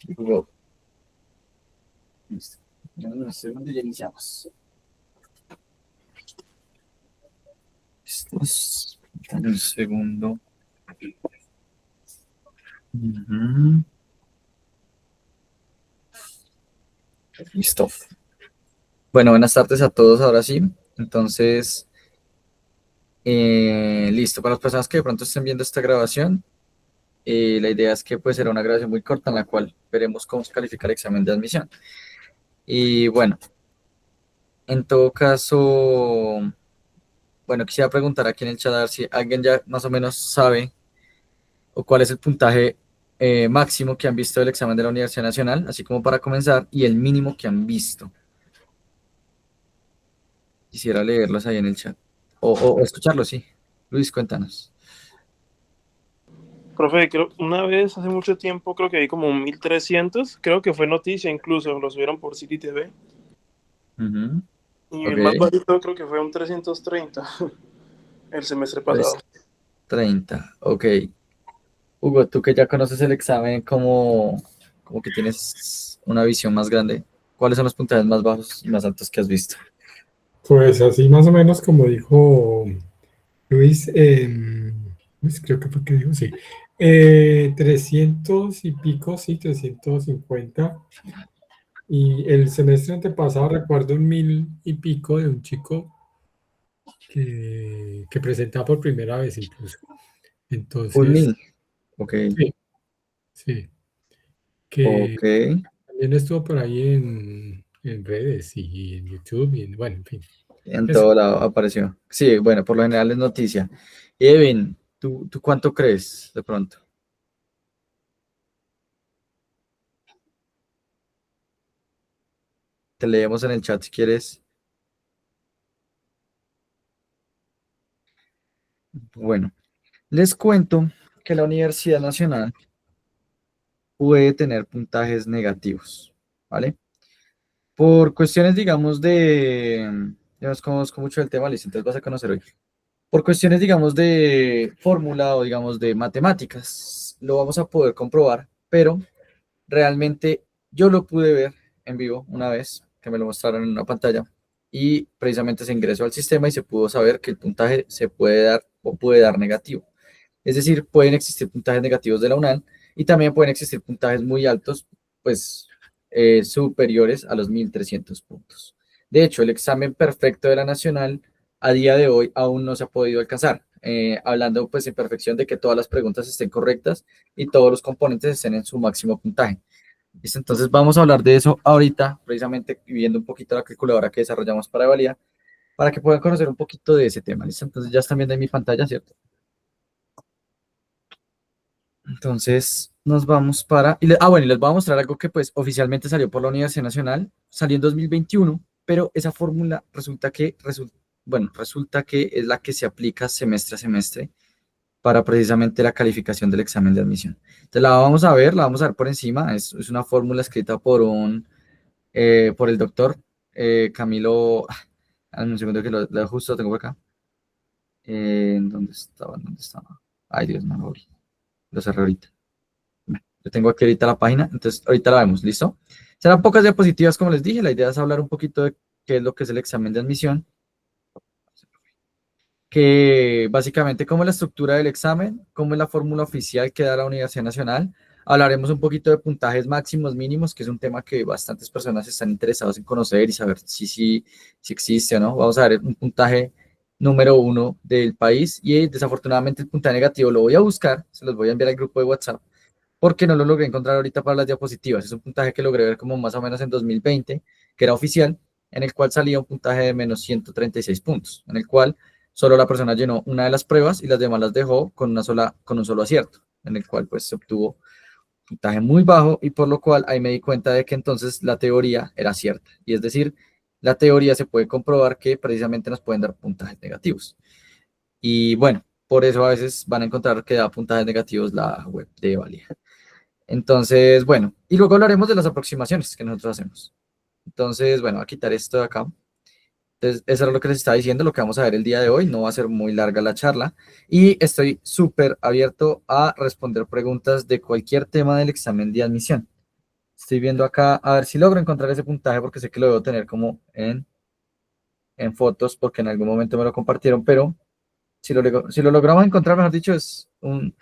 Luego, listo. Dame un segundo y ya iniciamos. Listos. Dame un segundo. Ujú. Listo. Bueno, buenas tardes a todos ahora sí. Entonces, listo. Para las personas que de pronto estén viendo esta grabación, la idea es que pues será una grabación muy corta en la cual veremos cómo se califica el examen de admisión. Y bueno, en todo caso, bueno, quisiera preguntar aquí en el chat a ver si alguien ya más o menos sabe o cuál es el puntaje máximo que han visto del examen de la Universidad Nacional, así como para comenzar, y el mínimo que han visto. Quisiera leerlos ahí en el chat. O escucharlos, sí. Luis, cuéntanos. Profe, creo una vez hace mucho tiempo, creo que vi como un 1300, creo que fue noticia incluso, lo subieron por City TV. Ujú. Y Ok, el más bajito creo que fue un 330 el semestre pasado. 330. Ok. Hugo, tú que ya conoces el examen, como que tienes una visión más grande, ¿cuáles son los puntajes más bajos y más altos que has visto? Pues así más o menos como dijo Luis, Luis creo que fue que dijo, sí, 300 y pico, sí, 350. Y el semestre antepasado recuerdo un 1000 y pico de un chico que presentaba por primera vez incluso. Un Entonces, mil. Ok, sí, sí, que ok. también estuvo por ahí en redes y en YouTube y bueno, en fin. En Eso. todo lado apareció. Sí, bueno, por lo general es noticia. Evin, ¿tú cuánto crees de pronto? Te leemos en el chat si quieres. Bueno, les cuento que la Universidad Nacional puede tener puntajes negativos, ¿vale? Por cuestiones, digamos, ya nos conozco mucho del tema, listo, entonces vas a conocer hoy. Por cuestiones, digamos, de fórmula o, digamos, de matemáticas, lo vamos a poder comprobar, pero realmente yo lo pude ver en vivo una vez, que me lo mostraron en una pantalla, y precisamente se ingresó al sistema y se pudo saber que el puntaje se puede dar o puede dar negativo. Es decir, pueden existir puntajes negativos de la UNAM y también pueden existir puntajes muy altos, pues superiores a los 1300 puntos. De hecho, el examen perfecto de la Nacional a día de hoy aún no se ha podido alcanzar, hablando pues en perfección de que todas las preguntas estén correctas y todos los componentes estén en su máximo puntaje. ¿Listo? Entonces vamos a hablar de eso ahorita, precisamente viendo un poquito la calculadora que desarrollamos para evaluar, para que puedan conocer un poquito de ese tema. ¿Listo? Entonces ya están viendo en mi pantalla, ¿cierto? Entonces nos vamos para... bueno, y les voy a mostrar algo que pues oficialmente salió por la Universidad Nacional, salió en 2021, pero esa fórmula resulta que es la que se aplica semestre a semestre para precisamente la calificación del examen de admisión. Entonces la vamos a ver por encima, es una fórmula escrita por el doctor Camilo... Dame un segundo que lo justo lo tengo por acá. ¿Dónde estaba? ¿Dónde estaba? Ay, Dios, no lo cerré ahorita. Yo tengo aquí ahorita la página, entonces ahorita la vemos, ¿listo? Serán pocas diapositivas, como les dije, la idea es hablar un poquito de qué es lo que es el examen de admisión, que básicamente cómo es la estructura del examen, cómo es la fórmula oficial que da la Universidad Nacional. Hablaremos un poquito de puntajes máximos, mínimos, que es un tema que bastantes personas están interesados en conocer y saber si existe o no. Vamos a ver un puntaje número uno del país y desafortunadamente el puntaje negativo lo voy a buscar, se los voy a enviar al grupo de WhatsApp porque no lo logré encontrar ahorita para las diapositivas. Es un puntaje que logré ver como más o menos en 2020, que era oficial, en el cual salía un puntaje de menos 136 puntos, en el cual solo la persona llenó una de las pruebas y las demás las dejó con un solo acierto, en el cual pues se obtuvo un puntaje muy bajo y por lo cual ahí me di cuenta de que entonces la teoría era cierta. Y es decir, la teoría se puede comprobar que precisamente nos pueden dar puntajes negativos. Y bueno, por eso a veces van a encontrar que da puntajes negativos la web de Valia. Entonces, bueno, y luego hablaremos de las aproximaciones que nosotros hacemos. Entonces, bueno, voy a quitar esto de acá. Entonces, eso era lo que les estaba diciendo, lo que vamos a ver el día de hoy. No va a ser muy larga la charla. Y estoy súper abierto a responder preguntas de cualquier tema del examen de admisión. Estoy viendo acá, a ver si logro encontrar ese puntaje, porque sé que lo debo tener como en fotos, porque en algún momento me lo compartieron, pero si lo logramos encontrar, mejor dicho, es un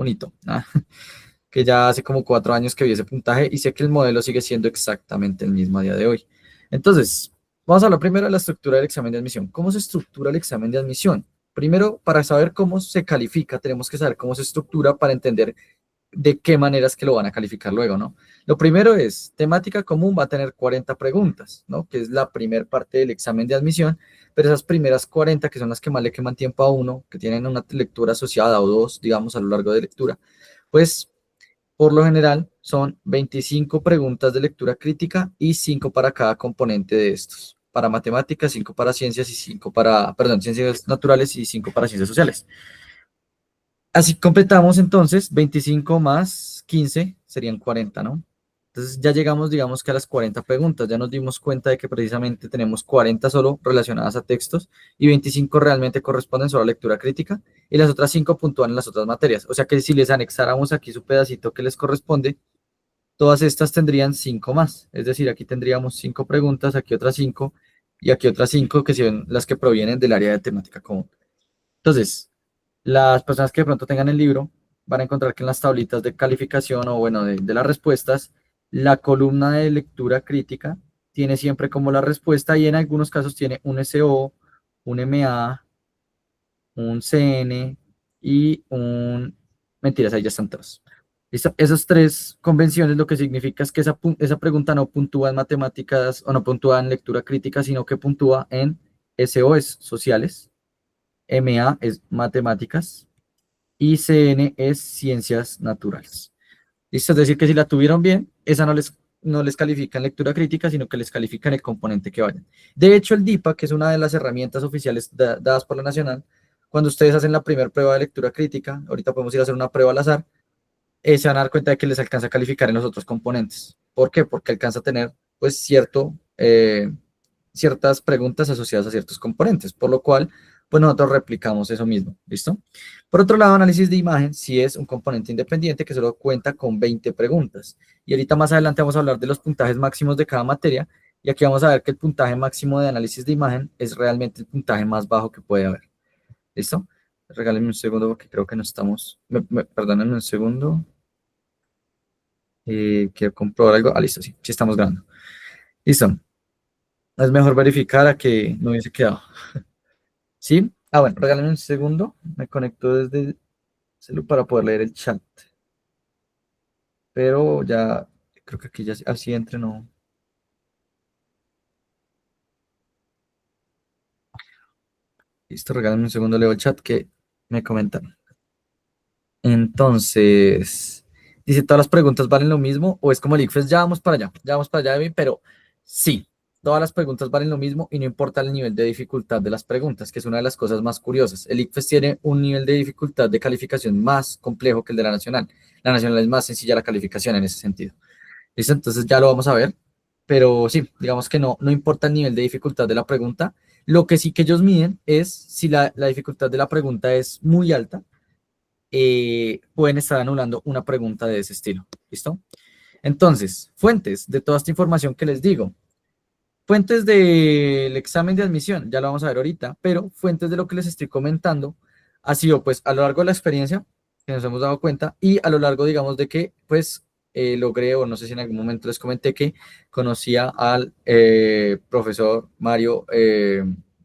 hito. Que ya hace como 4 años que vi ese puntaje y sé que el modelo sigue siendo exactamente el mismo a día de hoy. Entonces, vamos a hablar primero de la estructura del examen de admisión. ¿Cómo se estructura el examen de admisión? Primero, para saber cómo se califica, tenemos que saber cómo se estructura para entender de qué maneras que lo van a calificar luego, ¿no? Lo primero es, temática común va a tener 40 preguntas, ¿no? Que es la primera parte del examen de admisión, pero esas primeras 40, que son las que más le queman tiempo a uno, que tienen una lectura asociada o dos, digamos, a lo largo de lectura, pues por lo general son 25 preguntas de lectura crítica y 5 para cada componente de estos. Para matemáticas, 5 para ciencias y 5 para, perdón, ciencias naturales y 5 para ciencias sociales. Así completamos entonces 25 más 15 serían 40, ¿no? Entonces ya llegamos, digamos que a las 40 preguntas, ya nos dimos cuenta de que precisamente tenemos 40 solo relacionadas a textos y 25 realmente corresponden solo a lectura crítica y las otras 5 puntúan en las otras materias. O sea que si les anexáramos aquí su pedacito que les corresponde, todas estas tendrían 5 más. Es decir, aquí tendríamos 5 preguntas, aquí otras 5 y aquí otras 5 que son las que provienen del área de temática común. Entonces, las personas que de pronto tengan el libro van a encontrar que en las tablitas de calificación o bueno, de las respuestas, la columna de lectura crítica tiene siempre como la respuesta y en algunos casos tiene un SO, un MA, un CN y un... Mentiras, ahí ya están todos. ¿Listo? Esas tres convenciones lo que significa es que esa pregunta no puntúa en matemáticas o no puntúa en lectura crítica, sino que puntúa en SO es sociales, MA es matemáticas y CN es ciencias naturales. ¿Listo? Es decir, que si la tuvieron bien, esa no les califica en lectura crítica, sino que les califica en el componente que vayan. De hecho, el DIPA, que es una de las herramientas oficiales dadas por la Nacional, cuando ustedes hacen la primera prueba de lectura crítica, ahorita podemos ir a hacer una prueba al azar, se van a dar cuenta de que les alcanza a calificar en los otros componentes. ¿Por qué? Porque alcanza a tener, pues, ciertas preguntas asociadas a ciertos componentes, por lo cual, pues nosotros replicamos eso mismo, ¿listo? Por otro lado, análisis de imagen sí es un componente independiente que solo cuenta con 20 preguntas. Y ahorita más adelante vamos a hablar de los puntajes máximos de cada materia, y aquí vamos a ver que el puntaje máximo de análisis de imagen es realmente el puntaje más bajo que puede haber, ¿listo? Regálenme un segundo porque creo que no estamos, perdónenme un segundo. Quiero comprobar algo. Listo, sí, sí estamos grabando. Listo. Es mejor verificar a que no hubiese quedado. ¿Sí? Bueno, regálame un segundo. Me conecto desde el celular para poder leer el chat. Pero ya, creo que aquí ya así entre, no. Listo, regálame un segundo, leo el chat que me comentan. Entonces, dice, ¿todas las preguntas valen lo mismo? ¿O es como el ICFES? Ya vamos para allá, David, pero sí, todas las preguntas valen lo mismo y no importa el nivel de dificultad de las preguntas, que es una de las cosas más curiosas. El ICFES tiene un nivel de dificultad de calificación más complejo que el de la Nacional. La Nacional es más sencilla la calificación en ese sentido. ¿Listo? Entonces ya lo vamos a ver, pero sí, digamos que no importa el nivel de dificultad de la pregunta. Lo que sí que ellos miden es si la dificultad de la pregunta es muy alta, pueden estar anulando una pregunta de ese estilo. ¿Listo? Entonces, fuentes de toda esta información que les digo. Fuentes del examen de admisión, ya lo vamos a ver ahorita, pero fuentes de lo que les estoy comentando ha sido pues a lo largo de la experiencia que nos hemos dado cuenta y a lo largo, digamos, de que pues logré, o no sé si en algún momento les comenté que conocía al profesor Mario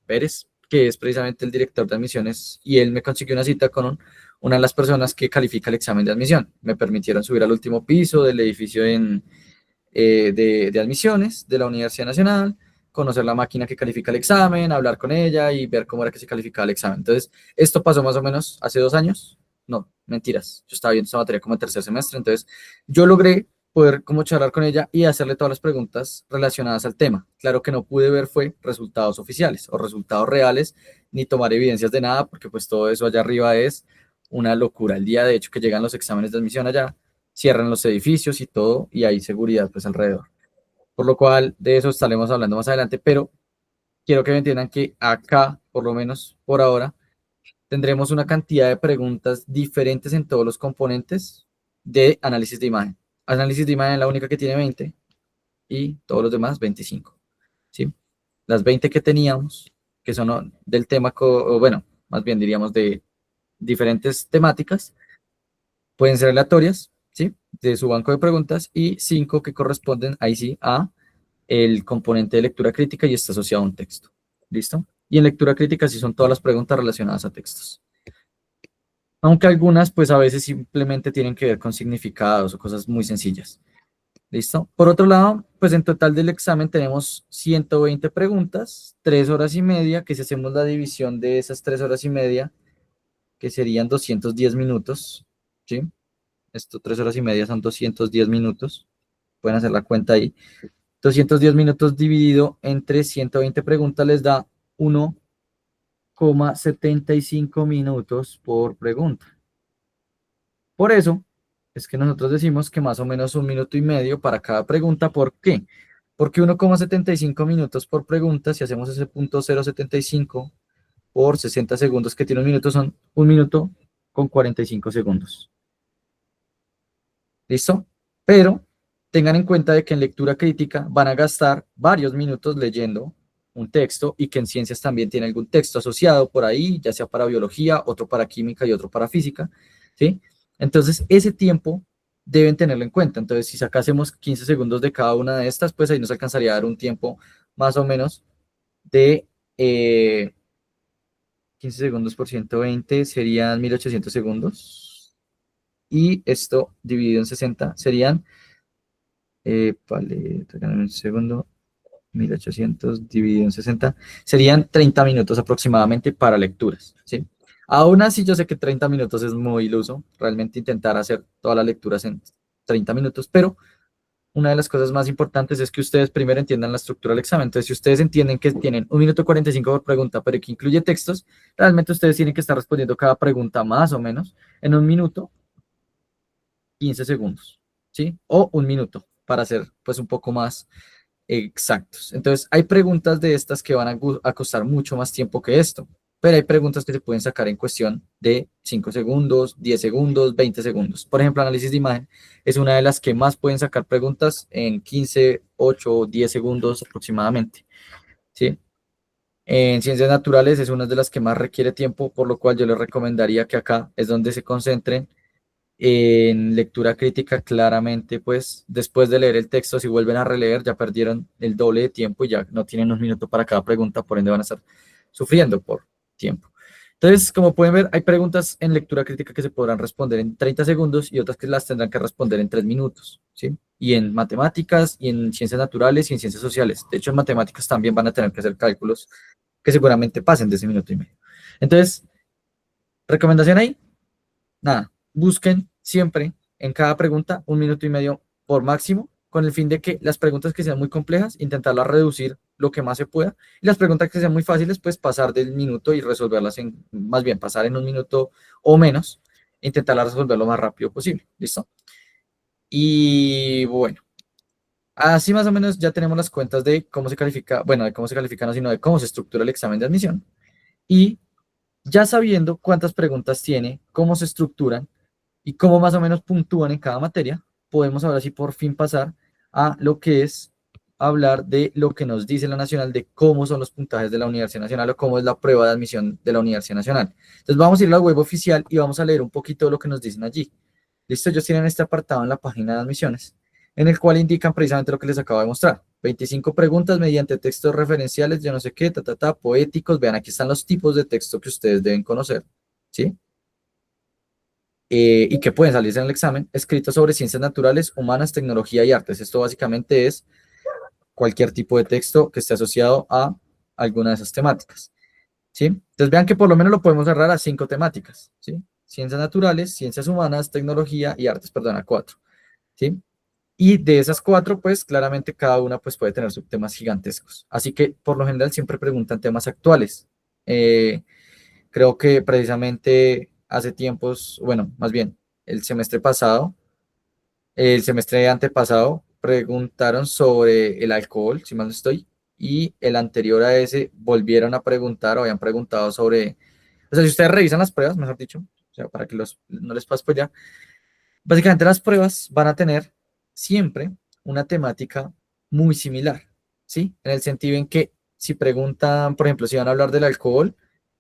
Pérez, que es precisamente el director de admisiones, y él me consiguió una cita con una de las personas que califica el examen de admisión. Me permitieron subir al último piso del edificio de admisiones de la Universidad Nacional, conocer la máquina que califica el examen, hablar con ella y ver cómo era que se calificaba el examen. Entonces, esto pasó más o menos hace 2 años. No, mentiras. Yo estaba viendo esta materia como en tercer semestre. Entonces, yo logré poder como charlar con ella y hacerle todas las preguntas relacionadas al tema. Claro que no pude ver fue resultados oficiales o resultados reales, ni tomar evidencias de nada, porque pues todo eso allá arriba es una locura. El día de hecho que llegan los exámenes de admisión allá, cierran los edificios y todo, y hay seguridad pues alrededor. Por lo cual, de eso estaremos hablando más adelante, pero quiero que me entiendan que acá, por lo menos por ahora, tendremos una cantidad de preguntas diferentes en todos los componentes de análisis de imagen. Análisis de imagen es la única que tiene 20 y todos los demás 25, ¿sí? Las 20 que teníamos, que son del tema, o bueno, más bien diríamos de diferentes temáticas, pueden ser aleatorias, ¿sí? De su banco de preguntas, y 5 que corresponden, ahí sí, a el componente de lectura crítica y está asociado a un texto. ¿Listo? Y en lectura crítica sí son todas las preguntas relacionadas a textos. Aunque algunas, pues a veces simplemente tienen que ver con significados o cosas muy sencillas. ¿Listo? Por otro lado, pues en total del examen tenemos 120 preguntas, 3 horas y media, que si hacemos la división de esas 3 horas y media, que serían 210 minutos, ¿sí? Esto, 3 horas y media son 210 minutos. Pueden hacer la cuenta ahí. 210 minutos dividido entre 120 preguntas les da 1,75 minutos por pregunta. Por eso es que nosotros decimos que más o menos 1 minuto y medio para cada pregunta. ¿Por qué? Porque 1,75 minutos por pregunta, si hacemos ese punto 0,75 por 60 segundos que tiene un minuto, son 1 minuto con 45 segundos. ¿Listo? Pero tengan en cuenta de que en lectura crítica van a gastar varios minutos leyendo un texto y que en ciencias también tiene algún texto asociado por ahí, ya sea para biología, otro para química y otro para física, ¿sí? Entonces, ese tiempo deben tenerlo en cuenta. Entonces, si sacásemos 15 segundos de cada una de estas, pues ahí nos alcanzaría a dar un tiempo más o menos de 15 segundos por 120 serían 1800 segundos. Y esto dividido en 60 serían, vale, regálame un segundo, 1800 dividido en 60, serían 30 minutos aproximadamente para lecturas, ¿sí? Aún así, yo sé que 30 minutos es muy iluso, realmente intentar hacer todas las lecturas en 30 minutos, pero una de las cosas más importantes es que ustedes primero entiendan la estructura del examen. Entonces, si ustedes entienden que tienen 1 minuto 45 por pregunta, pero que incluye textos, realmente ustedes tienen que estar respondiendo cada pregunta más o menos en 1 minuto 15 segundos, ¿sí? O 1 minuto, para ser pues un poco más exactos. Entonces, hay preguntas de estas que van a costar mucho más tiempo que esto, pero hay preguntas que se pueden sacar en cuestión de 5 segundos, 10 segundos, 20 segundos. Por ejemplo, análisis de imagen es una de las que más pueden sacar preguntas en 15, 8, 10 segundos aproximadamente, ¿sí? En ciencias naturales es una de las que más requiere tiempo, por lo cual yo les recomendaría que acá es donde se concentren. En lectura crítica, claramente, pues después de leer el texto, si vuelven a releer, ya perdieron el doble de tiempo y ya no tienen 1 minuto para cada pregunta, por ende van a estar sufriendo por tiempo. Entonces, como pueden ver, hay preguntas en lectura crítica que se podrán responder en 30 segundos y otras que las tendrán que responder en 3 minutos, ¿sí? Y en matemáticas, y en ciencias naturales, y en ciencias sociales. De hecho, en matemáticas también van a tener que hacer cálculos que seguramente pasen de ese 1 minuto y medio. Entonces, recomendación ahí, nada, busquen siempre en cada pregunta 1 minuto y medio por máximo, con el fin de que las preguntas que sean muy complejas, intentarlas reducir lo que más se pueda, y las preguntas que sean muy fáciles, pues pasar del minuto y resolverlas en, más bien pasar en 1 minuto o menos, intentarlas resolver lo más rápido posible, ¿listo? Y bueno, así más o menos ya tenemos las cuentas de cómo se califica, bueno, de cómo se califica, no, sino de cómo se estructura el examen de admisión, y ya sabiendo cuántas preguntas tiene, cómo se estructuran, y cómo más o menos puntúan en cada materia, podemos ahora sí por fin pasar a lo que es hablar de lo que nos dice la Nacional de cómo son los puntajes de la Universidad Nacional o cómo es la prueba de admisión de la Universidad Nacional. Entonces vamos a ir a la web oficial y vamos a leer un poquito de lo que nos dicen allí. Listo, ellos tienen este apartado en la página de admisiones, en el cual indican precisamente lo que les acabo de mostrar. 25 preguntas mediante textos referenciales, yo no sé qué, poéticos. Vean, aquí están los tipos de texto que ustedes deben conocer, ¿sí? Y que pueden salirse en el examen, escritos sobre ciencias naturales, humanas, tecnología y artes. Esto básicamente es cualquier tipo de texto que esté asociado a alguna de esas temáticas, ¿sí? Entonces vean que por lo menos lo podemos cerrar a 5 temáticas, ¿sí? Ciencias naturales, ciencias humanas, tecnología y artes, perdón, a 4, ¿sí? Y de esas 4, pues claramente cada una pues, puede tener subtemas gigantescos. Así que por lo general siempre preguntan temas actuales. Creo que precisamente hace tiempos, bueno, más bien el semestre pasado, el semestre antepasado, preguntaron sobre el alcohol, si mal no estoy, y el anterior a ese volvieron a preguntar o habían preguntado sobre, o sea, si ustedes revisan las pruebas, mejor dicho, o sea, para que no les paso ya, básicamente las pruebas van a tener siempre una temática muy similar, ¿sí? En el sentido en que si preguntan, por ejemplo, si van a hablar del alcohol,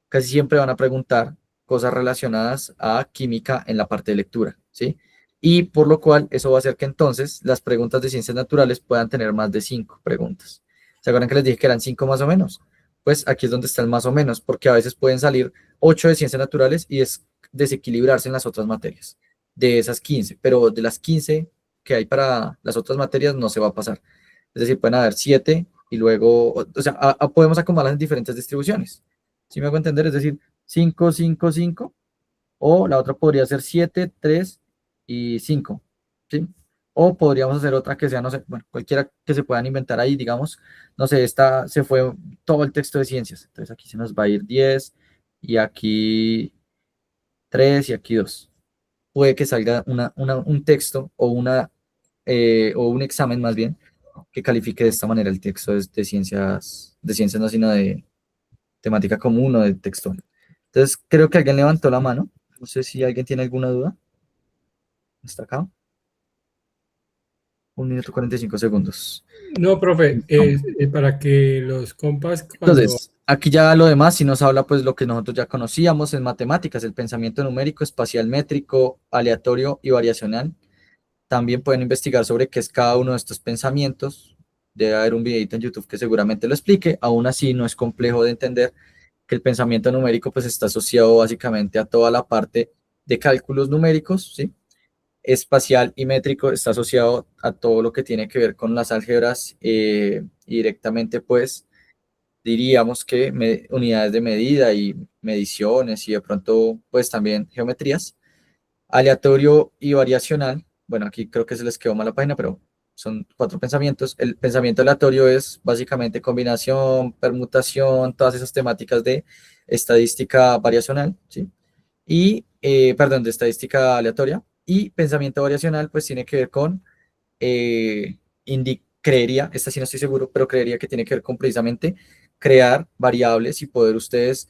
casi siempre van a preguntar cosas relacionadas a química en la parte de lectura, ¿sí? Y por lo cual eso va a hacer que entonces las preguntas de ciencias naturales puedan tener más de 5 preguntas. ¿Se acuerdan que les dije que eran 5 más o menos? Pues aquí es donde está el más o menos, porque a veces pueden salir 8 de ciencias naturales y desequilibrarse en las otras materias, de esas 15, pero de las 15 que hay para las otras materias no se va a pasar. Es decir, pueden haber 7 y luego, o sea, podemos acomodarlas en diferentes distribuciones. ¿Sí me hago entender? Es decir, 5, 5, 5, o la otra podría ser 7, 3 y 5, ¿sí? O podríamos hacer otra que sea, no sé, bueno, cualquiera que se puedan inventar ahí, digamos, no sé, esta se fue todo el texto de ciencias, entonces aquí se nos va a ir 10 y aquí 3 y aquí 2. Puede que salga un texto o un examen más bien que califique de esta manera el texto de ciencias no, sino de temática común o de textual. Entonces, creo que alguien levantó la mano. No sé si alguien tiene alguna duda. ¿Está acá? 1 minuto 45 segundos. No, profe, para que los compas cuando... Entonces, aquí ya lo demás, si nos habla pues lo que nosotros ya conocíamos en matemáticas, el pensamiento numérico, espacial métrico, aleatorio y variacional. También pueden investigar sobre qué es cada uno de estos pensamientos. Debe haber un videito en YouTube que seguramente lo explique. Aún así, no es complejo de entender que el pensamiento numérico pues está asociado básicamente a toda la parte de cálculos numéricos, ¿sí? Espacial y métrico está asociado a todo lo que tiene que ver con las álgebras y directamente pues diríamos que unidades de medida y mediciones y de pronto pues también geometrías. Aleatorio y variacional, bueno, aquí creo que se les quedó mal la página, pero son 4 pensamientos. El pensamiento aleatorio es básicamente combinación, permutación, todas esas temáticas de estadística variacional, ¿sí? Y, perdón, de estadística aleatoria. Y pensamiento variacional, pues tiene que ver con, creería, esta sí no estoy seguro, pero creería que tiene que ver con precisamente crear variables y poder ustedes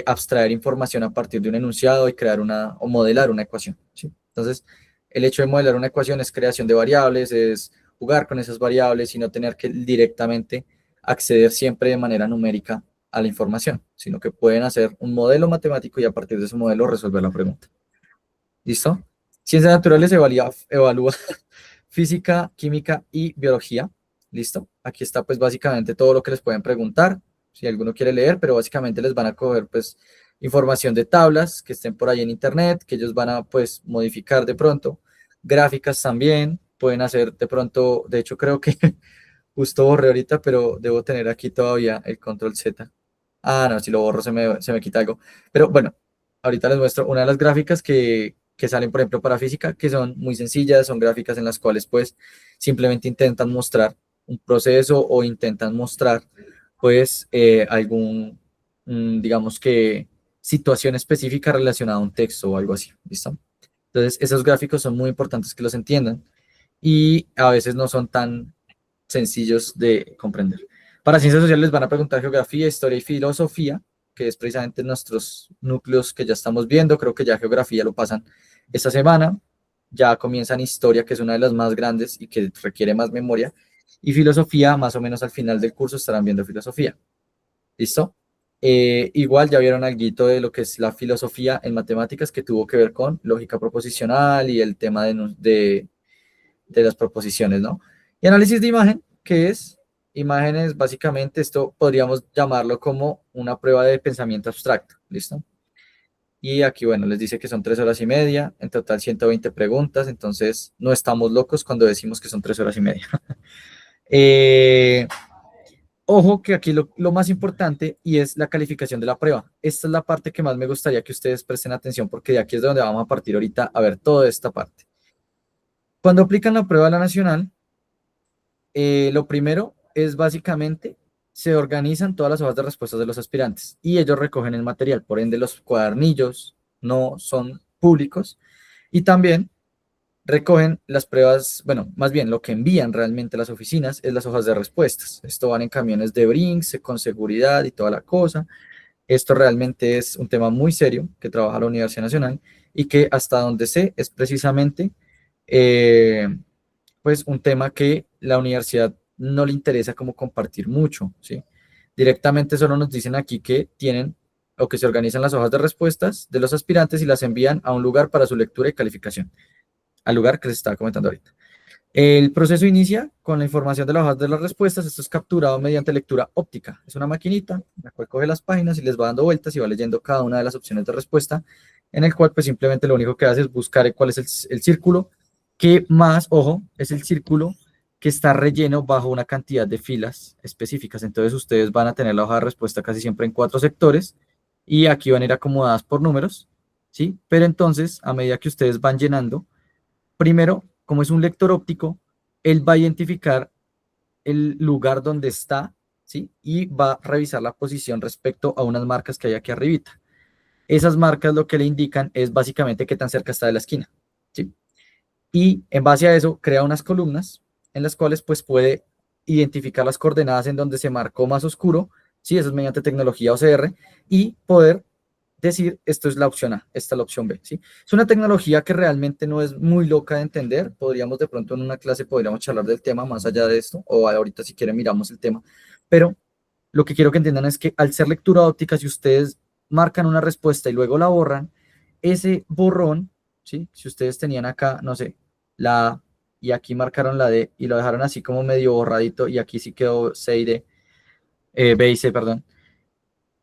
abstraer información a partir de un enunciado y crear o modelar una ecuación, ¿sí? Entonces, el hecho de modelar una ecuación es creación de variables, es jugar con esas variables y no tener que directamente acceder siempre de manera numérica a la información, sino que pueden hacer un modelo matemático y a partir de ese modelo resolver la pregunta. ¿Listo? Ciencias naturales evalúa física, química y biología. ¿Listo? Aquí está pues básicamente todo lo que les pueden preguntar, si alguno quiere leer, pero básicamente les van a coger pues información de tablas que estén por ahí en internet, que ellos van a pues modificar de pronto, gráficas también, pueden hacer de pronto, de hecho creo que justo borré ahorita, pero debo tener aquí todavía el control Z. Ah, no, si lo borro se me quita algo. Pero bueno, ahorita les muestro una de las gráficas que salen, por ejemplo, para física, que son muy sencillas, son gráficas en las cuales pues simplemente intentan mostrar un proceso o intentan mostrar pues digamos que situación específica relacionada a un texto o algo así, ¿listo? Entonces, esos gráficos son muy importantes que los entiendan y a veces no son tan sencillos de comprender. Para ciencias sociales les van a preguntar geografía, historia y filosofía, que es precisamente nuestros núcleos que ya estamos viendo. Creo que ya geografía lo pasan esta semana. Ya comienzan historia, que es una de las más grandes y que requiere más memoria. Y filosofía, más o menos al final del curso estarán viendo filosofía. ¿Listo? Igual ya vieron algo de lo que es la filosofía en matemáticas que tuvo que ver con lógica proposicional y el tema de las proposiciones, ¿no? Y análisis de imagen, que es imágenes, básicamente esto podríamos llamarlo como una prueba de pensamiento abstracto, ¿listo? Y aquí, bueno, les dice que son 3 horas y media, en total 120 preguntas, entonces no estamos locos cuando decimos que son 3 horas y media. Ojo que aquí lo más importante y es la calificación de la prueba. Esta es la parte que más me gustaría que ustedes presten atención porque de aquí es de donde vamos a partir ahorita a ver toda esta parte. Cuando aplican la prueba a la nacional, lo primero es básicamente se organizan todas las hojas de respuestas de los aspirantes y ellos recogen el material, por ende los cuadernillos no son públicos y también recogen las pruebas, bueno, más bien lo que envían realmente a las oficinas es las hojas de respuestas. Esto van en camiones de Brinks, con seguridad y toda la cosa. Esto realmente es un tema muy serio que trabaja la Universidad Nacional y que hasta donde sé es precisamente... pues un tema que la universidad no le interesa como compartir mucho, ¿sí? Directamente solo nos dicen aquí que tienen o que se organizan las hojas de respuestas de los aspirantes y las envían a un lugar para su lectura y calificación, al lugar que les estaba comentando ahorita. El proceso inicia con la información de las hojas de las respuestas. Esto es capturado mediante lectura óptica. Es una maquinita, la cual coge las páginas y les va dando vueltas y va leyendo cada una de las opciones de respuesta, en el cual pues simplemente lo único que hace es buscar cuál es el círculo que más, ojo, es el círculo que está relleno bajo una cantidad de filas específicas. Entonces ustedes van a tener la hoja de respuesta casi siempre en 4 sectores y aquí van a ir acomodadas por números, ¿sí? Pero entonces, a medida que ustedes van llenando, primero, como es un lector óptico, él va a identificar el lugar donde está, ¿sí? Y va a revisar la posición respecto a unas marcas que hay aquí arribita. Esas marcas lo que le indican es básicamente qué tan cerca está de la esquina, ¿sí? Y en base a eso crea unas columnas en las cuales pues puede identificar las coordenadas en donde se marcó más oscuro, ¿sí? Eso es mediante tecnología OCR, y poder decir, esto es la opción A, esta es la opción B, ¿sí? Es una tecnología que realmente no es muy loca de entender. Podríamos de pronto en una clase, podríamos charlar del tema más allá de esto, o ahorita si quieren miramos el tema, pero lo que quiero que entiendan es que al ser lectura óptica, si ustedes marcan una respuesta y luego la borran, ese borrón, ¿sí? Si ustedes tenían acá, no sé, la A y aquí marcaron la D y lo dejaron así como medio borradito y aquí sí quedó C y D, B y C, perdón.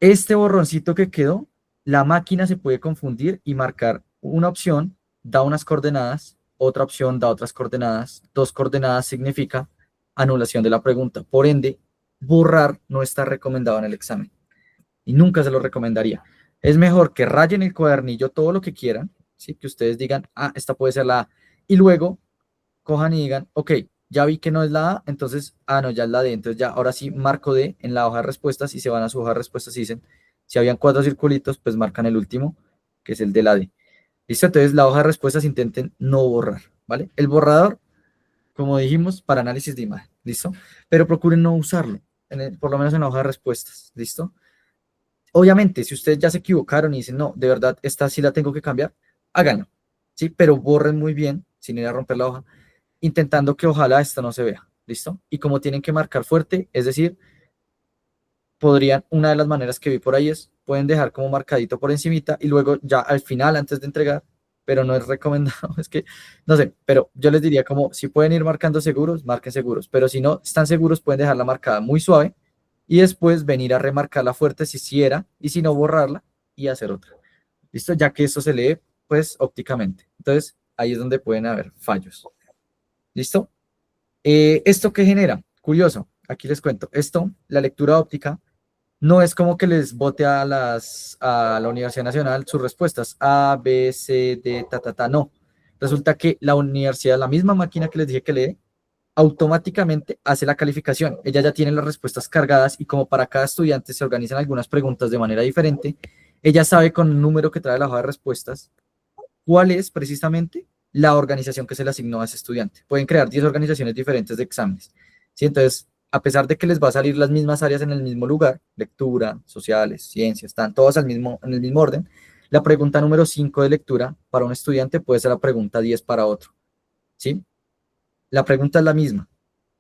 Este borroncito que quedó, la máquina se puede confundir y marcar una opción, da unas coordenadas, otra opción da otras coordenadas, 2 coordenadas significa anulación de la pregunta. Por ende, borrar no está recomendado en el examen y nunca se lo recomendaría. Es mejor que rayen el cuadernillo todo lo que quieran, ¿sí? Que ustedes digan, ah, esta puede ser la A, y luego cojan y digan, ok, ya vi que no es la A, entonces, no, ya es la D, entonces ya, ahora sí marco D en la hoja de respuestas y se van a su hoja de respuestas y dicen, si habían 4 circulitos, pues marcan el último, que es el de la D. ¿Listo? Entonces la hoja de respuestas intenten no borrar, ¿vale? El borrador, como dijimos, para análisis de imagen, ¿listo? Pero procuren no usarlo, por lo menos en la hoja de respuestas, ¿listo? Obviamente, si ustedes ya se equivocaron y dicen, no, de verdad, esta sí la tengo que cambiar, háganlo, ¿sí? Pero borren muy bien, sin ir a romper la hoja, intentando que ojalá esto no se vea, ¿listo? Y como tienen que marcar fuerte, es decir, podrían, una de las maneras que vi por ahí es, pueden dejar como marcadito por encimita y luego ya al final, antes de entregar, pero no es recomendado, es que, no sé, pero yo les diría como, si pueden ir marcando seguros, marquen seguros, pero si no están seguros, pueden dejarla marcada muy suave y después venir a remarcarla fuerte si sí era, y si no, borrarla y hacer otra, ¿listo? Ya que esto se lee, pues, ópticamente. Entonces, ahí es donde pueden haber fallos. ¿Listo? ¿Esto qué genera? Curioso, aquí les cuento. Esto, la lectura óptica, no es como que les bote a la Universidad Nacional sus respuestas A, B, C, D, no. Resulta que la universidad, la misma máquina que les dije que lee, automáticamente hace la calificación. Ella ya tiene las respuestas cargadas y como para cada estudiante se organizan algunas preguntas de manera diferente, ella sabe con un número que trae la hoja de respuestas cuál es precisamente la organización que se le asignó a ese estudiante. Pueden crear 10 organizaciones diferentes de exámenes, ¿sí? Entonces, a pesar de que les va a salir las mismas áreas en el mismo lugar, lectura, sociales, ciencias, están todas en el mismo orden, la pregunta número 5 de lectura para un estudiante puede ser la pregunta 10 para otro, ¿sí? La pregunta es la misma,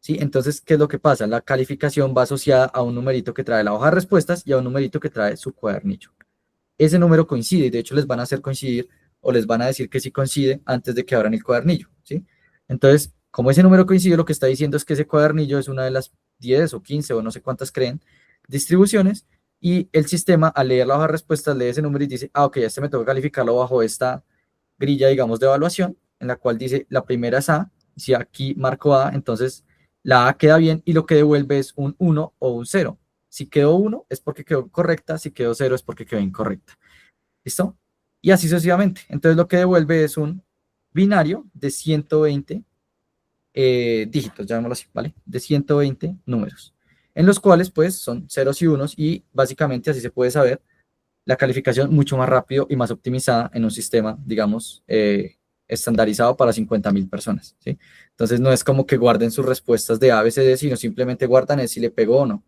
¿sí? Entonces, ¿qué es lo que pasa? La calificación va asociada a un numerito que trae la hoja de respuestas y a un numerito que trae su cuadernillo. Ese número coincide y de hecho les van a hacer coincidir o les van a decir que sí coincide antes de que abran el cuadernillo, ¿sí? Entonces, como ese número coincide, lo que está diciendo es que ese cuadernillo es una de las 10 o 15 o no sé cuántas creen distribuciones y el sistema al leer la hoja de respuestas lee ese número y dice, ok, este me toca calificarlo bajo esta grilla, digamos, de evaluación, en la cual dice la primera es A, si aquí marco A, entonces la A queda bien y lo que devuelve es un 1 o un 0. Si quedó 1 es porque quedó correcta, si quedó 0 es porque quedó incorrecta. ¿Listo? Y así sucesivamente. Entonces lo que devuelve es un binario de 120 dígitos, llamémoslo así, ¿vale? De 120 números, en los cuales pues son ceros y unos y básicamente así se puede saber la calificación mucho más rápido y más optimizada en un sistema, digamos, estandarizado para 50.000 personas, ¿sí? Entonces no es como que guarden sus respuestas de A, B, C, D, sino simplemente guardan el si le pegó o no.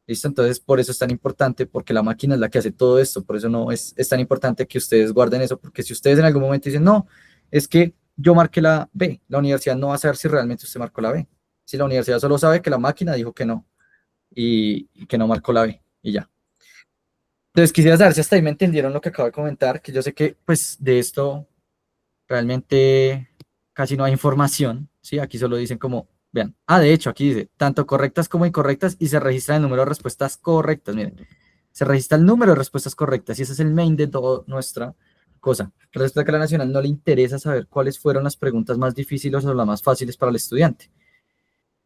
¿Listo? Entonces, por eso es tan importante, porque la máquina es la que hace todo esto, por eso no es tan importante que ustedes guarden eso, porque si ustedes en algún momento dicen, no, es que yo marqué la B. La universidad no va a saber si realmente usted marcó la B. Si la universidad solo sabe que la máquina dijo que no y que no marcó la B y ya. Entonces quisiera saber si hasta ahí me entendieron lo que acabo de comentar, que yo sé que pues de esto realmente casi no hay información, ¿sí? Aquí solo dicen como, vean, de hecho, aquí dice, tanto correctas como incorrectas y se registra el número de respuestas correctas, miren, se registra el número de respuestas correctas y ese es el main de toda nuestra cosa. Resulta que a la Nacional no le interesa saber cuáles fueron las preguntas más difíciles o las más fáciles para el estudiante,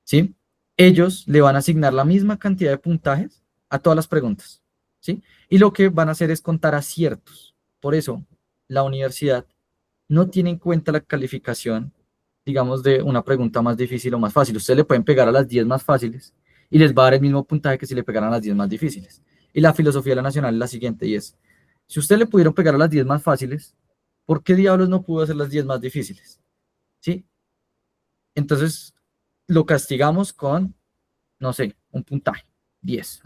¿sí? Ellos le van a asignar la misma cantidad de puntajes a todas las preguntas, ¿sí? Y lo que van a hacer es contar aciertos. Por eso, la universidad no tiene en cuenta la calificación, digamos, de una pregunta más difícil o más fácil. Ustedes le pueden pegar a las 10 más fáciles y les va a dar el mismo puntaje que si le pegaran a las 10 más difíciles. Y la filosofía de la Nacional es la siguiente, y es, si usted le pudieron pegar a las 10 más fáciles, ¿por qué diablos no pudo hacer las 10 más difíciles? ¿Sí? Entonces, lo castigamos con, no sé, un puntaje, 10.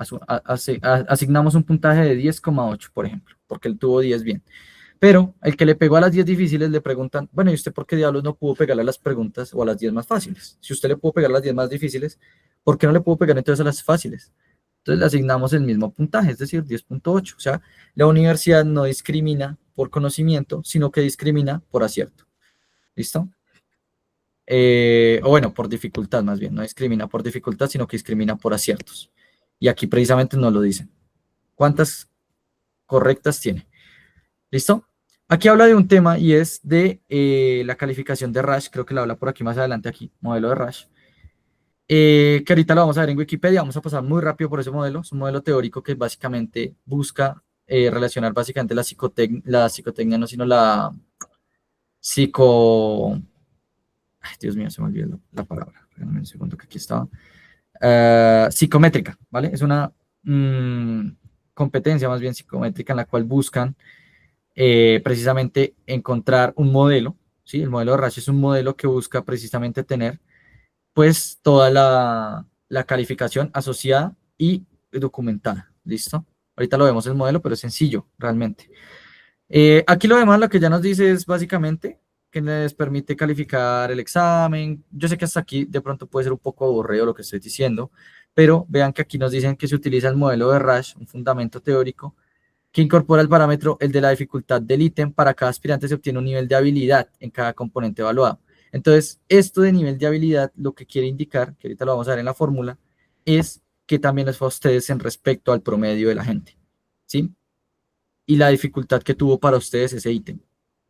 Asignamos un puntaje de 10,8, por ejemplo, porque él tuvo 10 bien. Pero el que le pegó a las 10 difíciles le preguntan, bueno, ¿y usted por qué diablos no pudo pegarle a las preguntas o a las 10 más fáciles? Si usted le pudo pegar a las 10 más difíciles, ¿por qué no le pudo pegar entonces a las fáciles? Entonces le asignamos el mismo puntaje, es decir, 10,8. O sea, la universidad no discrimina por conocimiento, sino que discrimina por acierto. ¿Listo? O bueno, por dificultad más bien, no discrimina por dificultad, sino que discrimina por aciertos. Y aquí precisamente nos lo dicen. ¿Cuántas correctas tiene? ¿Listo? Aquí habla de un tema y es de la calificación de Rasch, creo que lo habla por aquí más adelante, aquí, modelo de Rasch, que ahorita lo vamos a ver en Wikipedia, vamos a pasar muy rápido por ese modelo, es un modelo teórico que básicamente busca relacionar básicamente la psicotecnia, no, sino la psico... Ay, Dios mío, se me olvidó la palabra, espérame un segundo que aquí estaba. Psicométrica, ¿vale? Es una competencia más bien psicométrica en la cual buscan precisamente encontrar un modelo, ¿sí? El modelo de Rasch es un modelo que busca precisamente tener pues toda la calificación asociada y documentada, ¿listo? Ahorita lo vemos el modelo, pero es sencillo realmente. Aquí lo demás, lo que ya nos dice es básicamente que les permite calificar el examen. Yo sé que hasta aquí de pronto puede ser un poco aburrido lo que estoy diciendo, pero vean que aquí nos dicen que se utiliza el modelo de Rasch, un fundamento teórico, que incorpora el parámetro, el de la dificultad del ítem. Para cada aspirante se obtiene un nivel de habilidad en cada componente evaluado. Entonces, esto de nivel de habilidad, lo que quiere indicar, que ahorita lo vamos a ver en la fórmula, es que también les fue a ustedes en respecto al promedio de la gente, ¿sí? Y la dificultad que tuvo para ustedes ese ítem,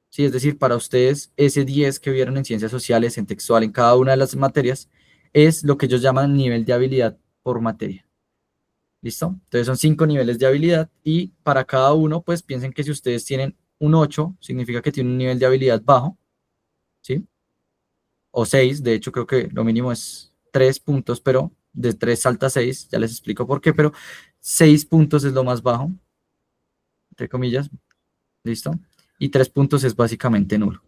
¿sí? Es decir, para ustedes ese 10 que vieron en ciencias sociales, en textual, en cada una de las materias, es lo que ellos llaman nivel de habilidad por materia. ¿Listo? Entonces son 5 niveles de habilidad y para cada uno, pues piensen que si ustedes tienen un 8, significa que tienen un nivel de habilidad bajo, ¿sí? O 6, de hecho creo que lo mínimo es 3 puntos, pero de 3 salta a 6, ya les explico por qué, pero 6 puntos es lo más bajo, entre comillas, ¿listo? Y 3 puntos es básicamente nulo,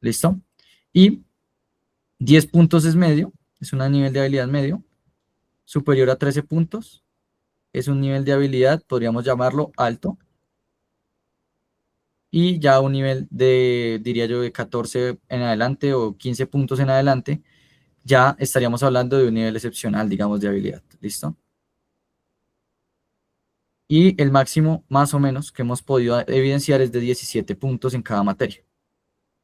¿listo? Y 10 puntos es medio, es un nivel de habilidad medio, superior a 13 puntos, es un nivel de habilidad, podríamos llamarlo alto, y ya un nivel de, diría yo, de 14 en adelante o 15 puntos en adelante, ya estaríamos hablando de un nivel excepcional, digamos, de habilidad. ¿Listo? Y el máximo, más o menos, que hemos podido evidenciar es de 17 puntos en cada materia.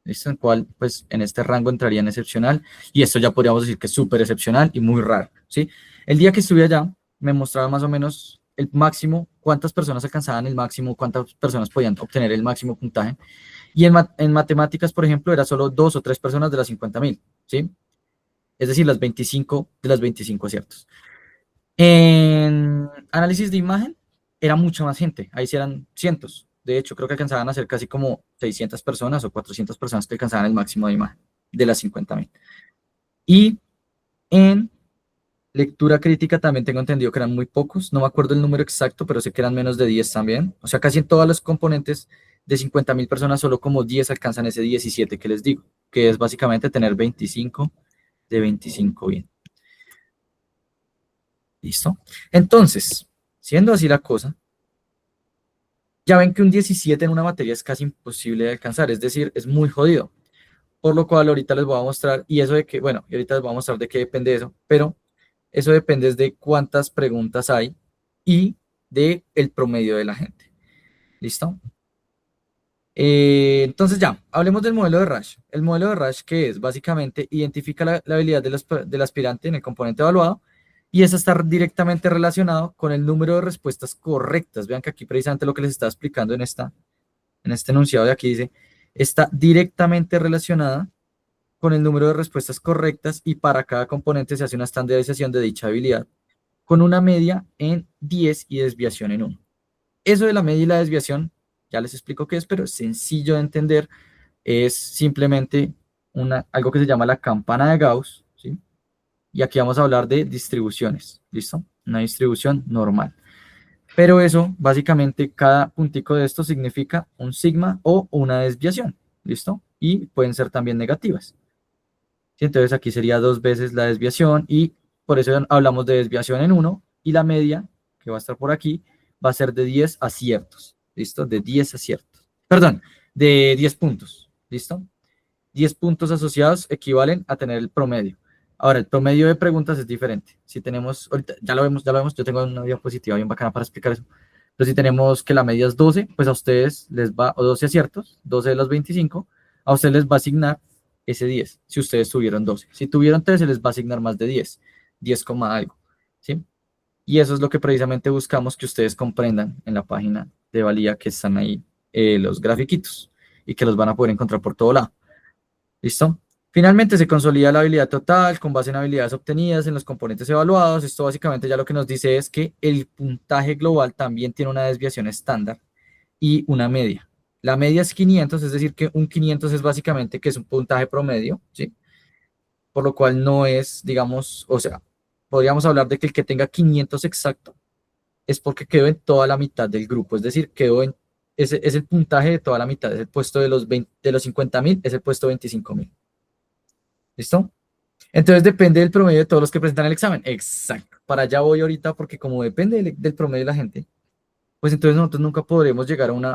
¿Listo? En cual, pues, en este rango entraría en excepcional, y esto ya podríamos decir que es súper excepcional y muy raro, ¿sí? El día que estuve allá, me mostraba más o menos el máximo, cuántas personas alcanzaban el máximo, cuántas personas podían obtener el máximo puntaje. Y en matemáticas, por ejemplo, era solo 2 o 3 personas de las 50.000, ¿sí? Es decir, las 25 de las 25 aciertos. En análisis de imagen, era mucha más gente. Ahí sí eran cientos. De hecho, creo que alcanzaban a ser casi como 600 personas o 400 personas que alcanzaban el máximo de imagen de las 50.000. Y en lectura crítica también tengo entendido que eran muy pocos. No me acuerdo el número exacto, pero sé que eran menos de 10 también. O sea, casi en todos los componentes de 50.000 personas, solo como 10 alcanzan ese 17 que les digo, que es básicamente tener 25 de 25 bien. ¿Listo? Entonces, siendo así la cosa, Ya ven que un 17 en una materia es casi imposible de alcanzar, es decir, es muy jodido. Por lo cual ahorita les voy a mostrar, y eso de que, bueno, y ahorita les voy a mostrar de qué depende eso, pero eso depende de cuántas preguntas hay y de el promedio de la gente. ¿Listo? Entonces ya, hablemos del modelo de Rash. El modelo de Rash, ¿qué es? Básicamente identifica la habilidad del aspirante en el componente evaluado y eso está directamente relacionado con el número de respuestas correctas. Vean que aquí precisamente lo que les estaba explicando en este enunciado de aquí dice, está directamente relacionada con el número de respuestas correctas y para cada componente se hace una estandarización de dicha habilidad con una media en 10 y desviación en 1. Eso de la media y la desviación, ya les explico qué es, pero es sencillo de entender. Es simplemente algo que se llama la campana de Gauss, ¿sí? Y aquí vamos a hablar de distribuciones, ¿listo? Una distribución normal. Pero eso, básicamente, cada puntico de esto significa un sigma o una desviación, ¿listo? Y pueden ser también negativas. ¿Sí? Entonces aquí sería 2 veces la desviación y por eso hablamos de desviación en 1 y la media, que va a estar por aquí, va a ser de 10 aciertos, ¿listo? De 10 aciertos. Perdón, de 10 puntos, ¿listo? 10 puntos asociados equivalen a tener el promedio. Ahora, el promedio de preguntas es diferente. Si tenemos, ahorita ya lo vemos, yo tengo una diapositiva bien bacana para explicar eso. Pero si tenemos que la media es 12, pues a ustedes les va, o 12 aciertos, 12 de los 25, a ustedes les va a asignar ese 10, si ustedes tuvieron 12. Si tuvieron 13, les va a asignar más de 10, 10, algo, ¿sí? Y eso es lo que precisamente buscamos que ustedes comprendan en la página de Valía, que están ahí los grafiquitos y que los van a poder encontrar por todo lado. ¿Listo? Finalmente se consolida la habilidad total con base en habilidades obtenidas en los componentes evaluados. Esto básicamente ya lo que nos dice es que el puntaje global también tiene una desviación estándar y una media. La media es 500, es decir, que un 500 es básicamente que es un puntaje promedio, ¿sí? Por lo cual no es, digamos, o sea, podríamos hablar de que el que tenga 500 exacto es porque quedó en toda la mitad del grupo, es decir, es el puntaje de toda la mitad, es el puesto de los 50.000, es el puesto 25.000. ¿Listo? Entonces depende del promedio de todos los que presentan el examen. Exacto. Para allá voy ahorita porque como depende del promedio de la gente, pues entonces nosotros nunca podremos llegar a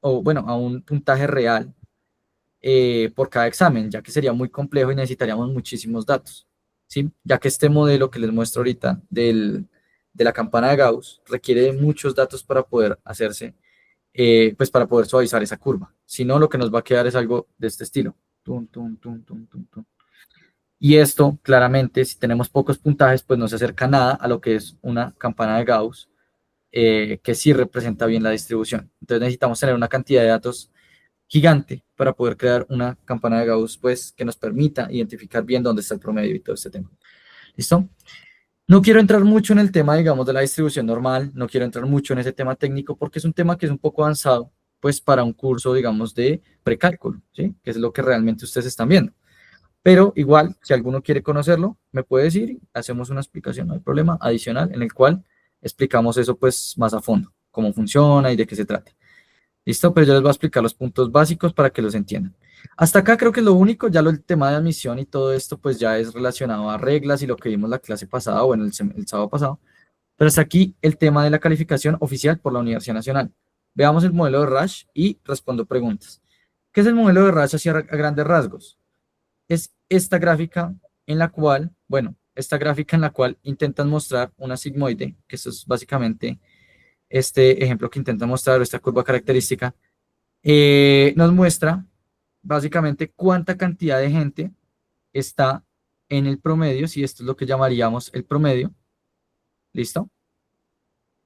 un puntaje real por cada examen, ya que sería muy complejo y necesitaríamos muchísimos datos, ¿sí? Ya que este modelo que les muestro ahorita de la campana de Gauss requiere de muchos datos para poder hacerse, pues para poder suavizar esa curva. Si no, lo que nos va a quedar es algo de este estilo. Tum, tum, tum, tum, tum, tum. Y esto, claramente, si tenemos pocos puntajes, pues no se acerca nada a lo que es una campana de Gauss, que sí representa bien la distribución. Entonces necesitamos tener una cantidad de datos gigante para poder crear una campana de Gauss, pues, que nos permita identificar bien dónde está el promedio y todo este tema. ¿Listo? No quiero entrar mucho en el tema, digamos, de la distribución normal, no quiero entrar mucho en ese tema técnico porque es un tema que es un poco avanzado, pues, para un curso, digamos, de precálculo, ¿sí? Que es lo que realmente ustedes están viendo. Pero igual, si alguno quiere conocerlo, me puede decir, hacemos una explicación, no hay problema, adicional, en el cual explicamos eso pues más a fondo, cómo funciona y de qué se trata. ¿Listo? Pero yo les voy a explicar los puntos básicos para que los entiendan. Hasta acá creo que es lo único, ya el tema de admisión y todo esto pues ya es relacionado a reglas y lo que vimos la clase pasada o en el sábado pasado. Pero hasta aquí el tema de la calificación oficial por la Universidad Nacional. Veamos el modelo de Rash y respondo preguntas. ¿Qué es el modelo de Rash así a grandes rasgos? Es esta gráfica en la cual, intentan mostrar una sigmoide, que eso es básicamente este ejemplo que intenta mostrar, esta curva característica, nos muestra básicamente cuánta cantidad de gente está en el promedio, si esto es lo que llamaríamos el promedio, ¿listo?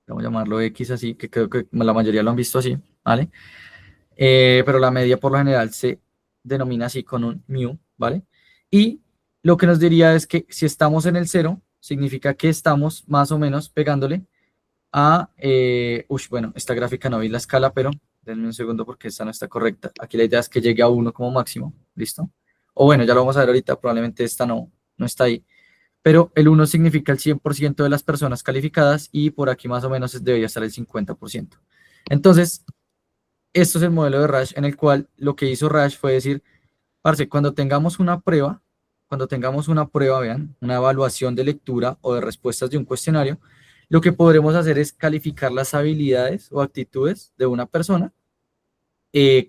Vamos a llamarlo X así, que creo que la mayoría lo han visto así, ¿vale? Pero la media por lo general se denomina así con un mu, ¿vale? Y lo que nos diría es que si estamos en el 0, significa que estamos más o menos pegándole a, bueno, esta gráfica no vi la escala, pero denme un segundo porque esta no está correcta. Aquí la idea es que llegue a 1 como máximo, ¿listo? O bueno, ya lo vamos a ver ahorita, probablemente esta no está ahí. Pero el 1 significa el 100% de las personas calificadas y por aquí más o menos debería estar el 50%. Entonces, esto es el modelo de Rash en el cual lo que hizo Rash fue decir, parce, cuando tengamos una prueba, vean, una evaluación de lectura o de respuestas de un cuestionario, lo que podremos hacer es calificar las habilidades o actitudes de una persona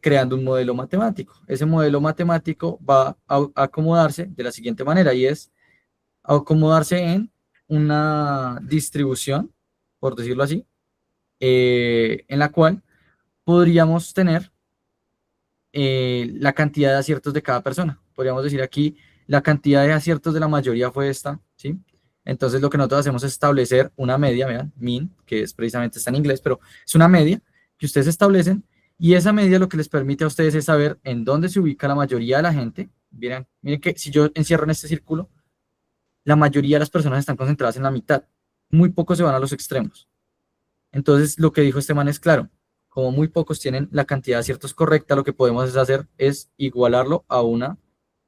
creando un modelo matemático. Ese modelo matemático va a acomodarse de la siguiente manera y es acomodarse en una distribución, por decirlo así, en la cual podríamos tener la cantidad de aciertos de cada persona. Podríamos decir aquí, la cantidad de aciertos de la mayoría fue esta, ¿sí? Entonces lo que nosotros hacemos es establecer una media, vean, mean, que es precisamente está en inglés, pero es una media que ustedes establecen y esa media lo que les permite a ustedes es saber en dónde se ubica la mayoría de la gente. Miren que si yo encierro en este círculo, la mayoría de las personas están concentradas en la mitad, muy pocos se van a los extremos. Entonces, lo que dijo este man es claro, como muy pocos tienen la cantidad de aciertos correcta, lo que podemos hacer es igualarlo a una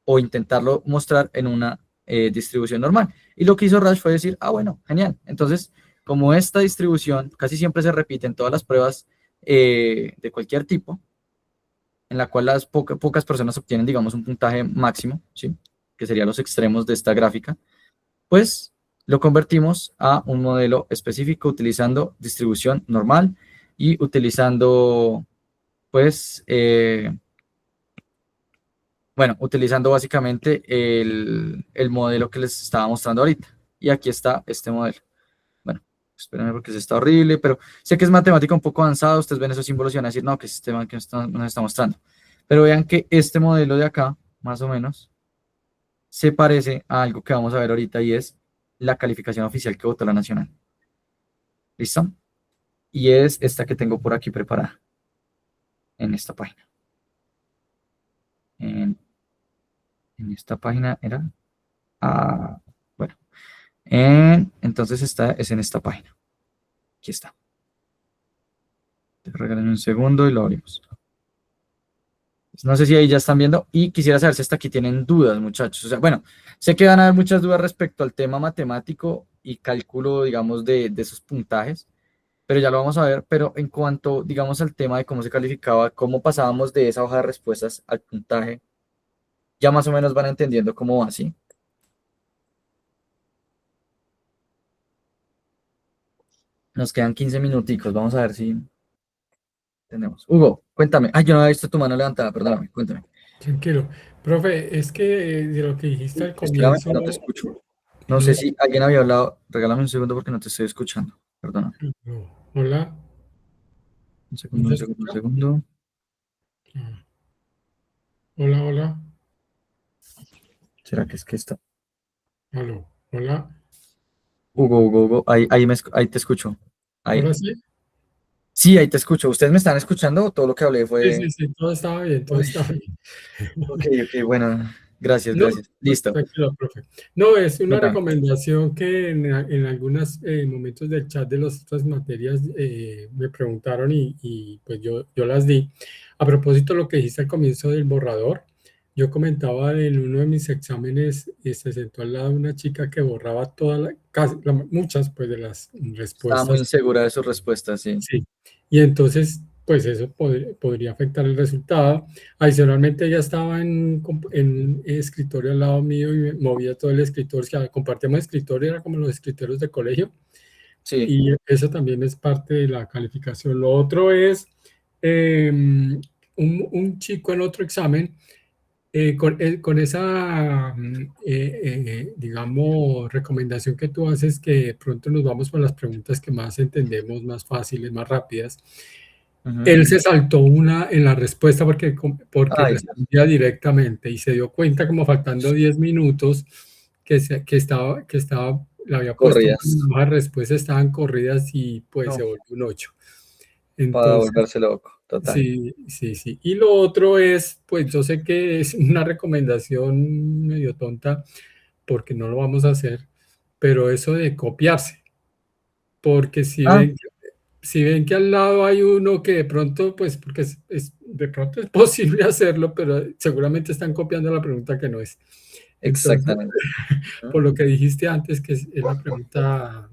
o intentarlo mostrar en una distribución normal. Y lo que hizo Raj fue decir, ah, bueno, genial. Entonces, como esta distribución casi siempre se repite en todas las pruebas de cualquier tipo, en la cual las pocas personas obtienen, digamos, un puntaje máximo, ¿sí? Que serían los extremos de esta gráfica, pues lo convertimos a un modelo específico utilizando distribución normal y utilizando, pues, bueno, utilizando básicamente el modelo que les estaba mostrando ahorita. Y aquí está este modelo. Bueno, espérenme porque se está horrible, pero sé que es matemática un poco avanzada. Ustedes ven esos símbolos y van a decir, no, que es este que nos está mostrando. Pero vean que este modelo de acá, más o menos, se parece a algo que vamos a ver ahorita y es la calificación oficial que votó la Nacional. ¿Listo? Y es esta que tengo por aquí preparada en esta página. En esta página era... bueno. Entonces esta es en esta página. Aquí está. Regalen un segundo y lo abrimos. No sé si ahí ya están viendo y quisiera saber si hasta aquí tienen dudas, muchachos. O sea, bueno, sé que van a haber muchas dudas respecto al tema matemático y cálculo, digamos, de esos puntajes, pero ya lo vamos a ver. Pero en cuanto, digamos, al tema de cómo se calificaba, cómo pasábamos de esa hoja de respuestas al puntaje, ya más o menos van entendiendo cómo va, ¿sí? Nos quedan 15 minuticos, vamos a ver si tenemos. Hugo, cuéntame. Ay, yo no había visto tu mano levantada, perdóname, cuéntame. Tranquilo. Profe, es que de lo que dijiste al Espérame, comienzo, no te escucho. No sé no, si alguien había hablado. Regálame un segundo porque no te estoy escuchando. Perdóname. no. Hola, Un ¿no segundo, se un segundo, un escucha? segundo. Ah, hola, hola, ¿Será que es que está? aló, hola, Hugo. Ahí te escucho. Ahí. ahora sí. Sí, ahí te escucho. ¿Ustedes me están escuchando o todo lo que hablé Sí, sí, fue... sí, todo estaba bien, todo Uy, estaba bien. ok, bueno. Gracias, No, gracias. Listo. tranquilo, profe. No, es una Cuéntame. recomendación que en algunos momentos del chat de las otras materias me preguntaron y pues yo las di. A propósito de lo que dijiste al comienzo del borrador, yo comentaba en uno de mis exámenes, se sentó al lado una chica que borraba muchas pues de las Estaba muy respuestas. insegura de sus respuestas, sí. Sí, y entonces, pues eso podría afectar el resultado. Adicionalmente, ella estaba en escritorio al lado mío y me movía todo el escritorio. O sea, compartíamos escritorio, era como los escritorios de colegio, Sí. y eso también es parte de la calificación. Lo otro es un chico en otro examen. Con esa, digamos, recomendación que tú haces, que de pronto nos vamos por las preguntas que más entendemos, más fáciles, más rápidas. Ujú. Él se saltó una en la respuesta porque Ay, Dios. respondía directamente y se dio cuenta como faltando 10 minutos le había puesto mal en Corridas. la hoja de respuesta, estaban corridas y pues se No, volvió un 8. para Entonces, volverse loco. Total. sí, sí, sí. Y lo otro es, pues yo sé que es una recomendación medio tonta porque no lo vamos a hacer, pero eso de copiarse, porque Ah, si ven que al lado hay uno que de pronto, pues porque de pronto es posible hacerlo, pero seguramente están copiando la pregunta que no es. Entonces, exactamente. por Ujú. lo que dijiste antes, que es la pregunta,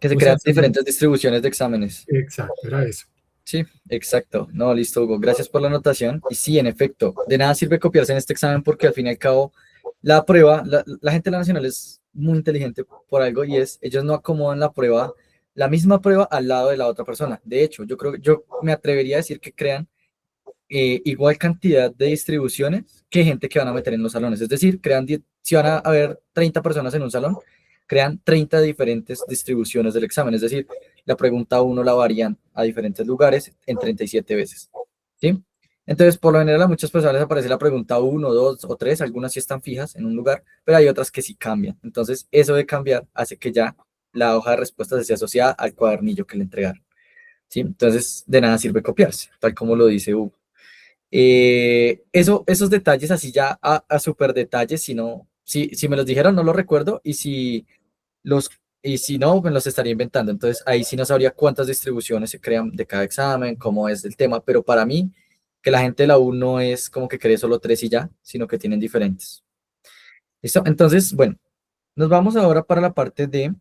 Que se o sea, crean diferentes distribuciones de exámenes. exacto, era eso. Sí, exacto. No, listo, Hugo. Gracias por la anotación. Y sí, en efecto, de nada sirve copiarse en este examen porque al fin y al cabo la prueba, la gente de la Nacional es muy inteligente por algo y es, ellos no acomodan la prueba la misma prueba al lado de la otra persona. De hecho, yo me atrevería a decir que crean igual cantidad de distribuciones que gente que van a meter en los salones. Es decir, si van a haber 30 personas en un salón, crean 30 diferentes distribuciones del examen. Es decir, la pregunta 1 la varían a diferentes lugares en 37 veces. ¿Sí? Entonces, por lo general, a muchas personas les aparece la pregunta 1, 2 o 3, algunas sí están fijas en un lugar, pero hay otras que sí cambian. Entonces, eso de cambiar hace que ya la hoja de respuestas esté asociada al cuadernillo que le entregaron. ¿Sí? Entonces, de nada sirve copiarse, tal como lo dice Hugo. Esos detalles así ya a súper detalles, si me los dijeron no los recuerdo los, y si no, me los estaría inventando. Entonces ahí sí no sabría cuántas distribuciones se crean de cada examen, cómo es el tema, pero para mí que la gente de la U no es como que cree solo 3 y ya, sino que tienen diferentes. ¿Listo? Entonces, bueno, nos vamos ahora para la parte de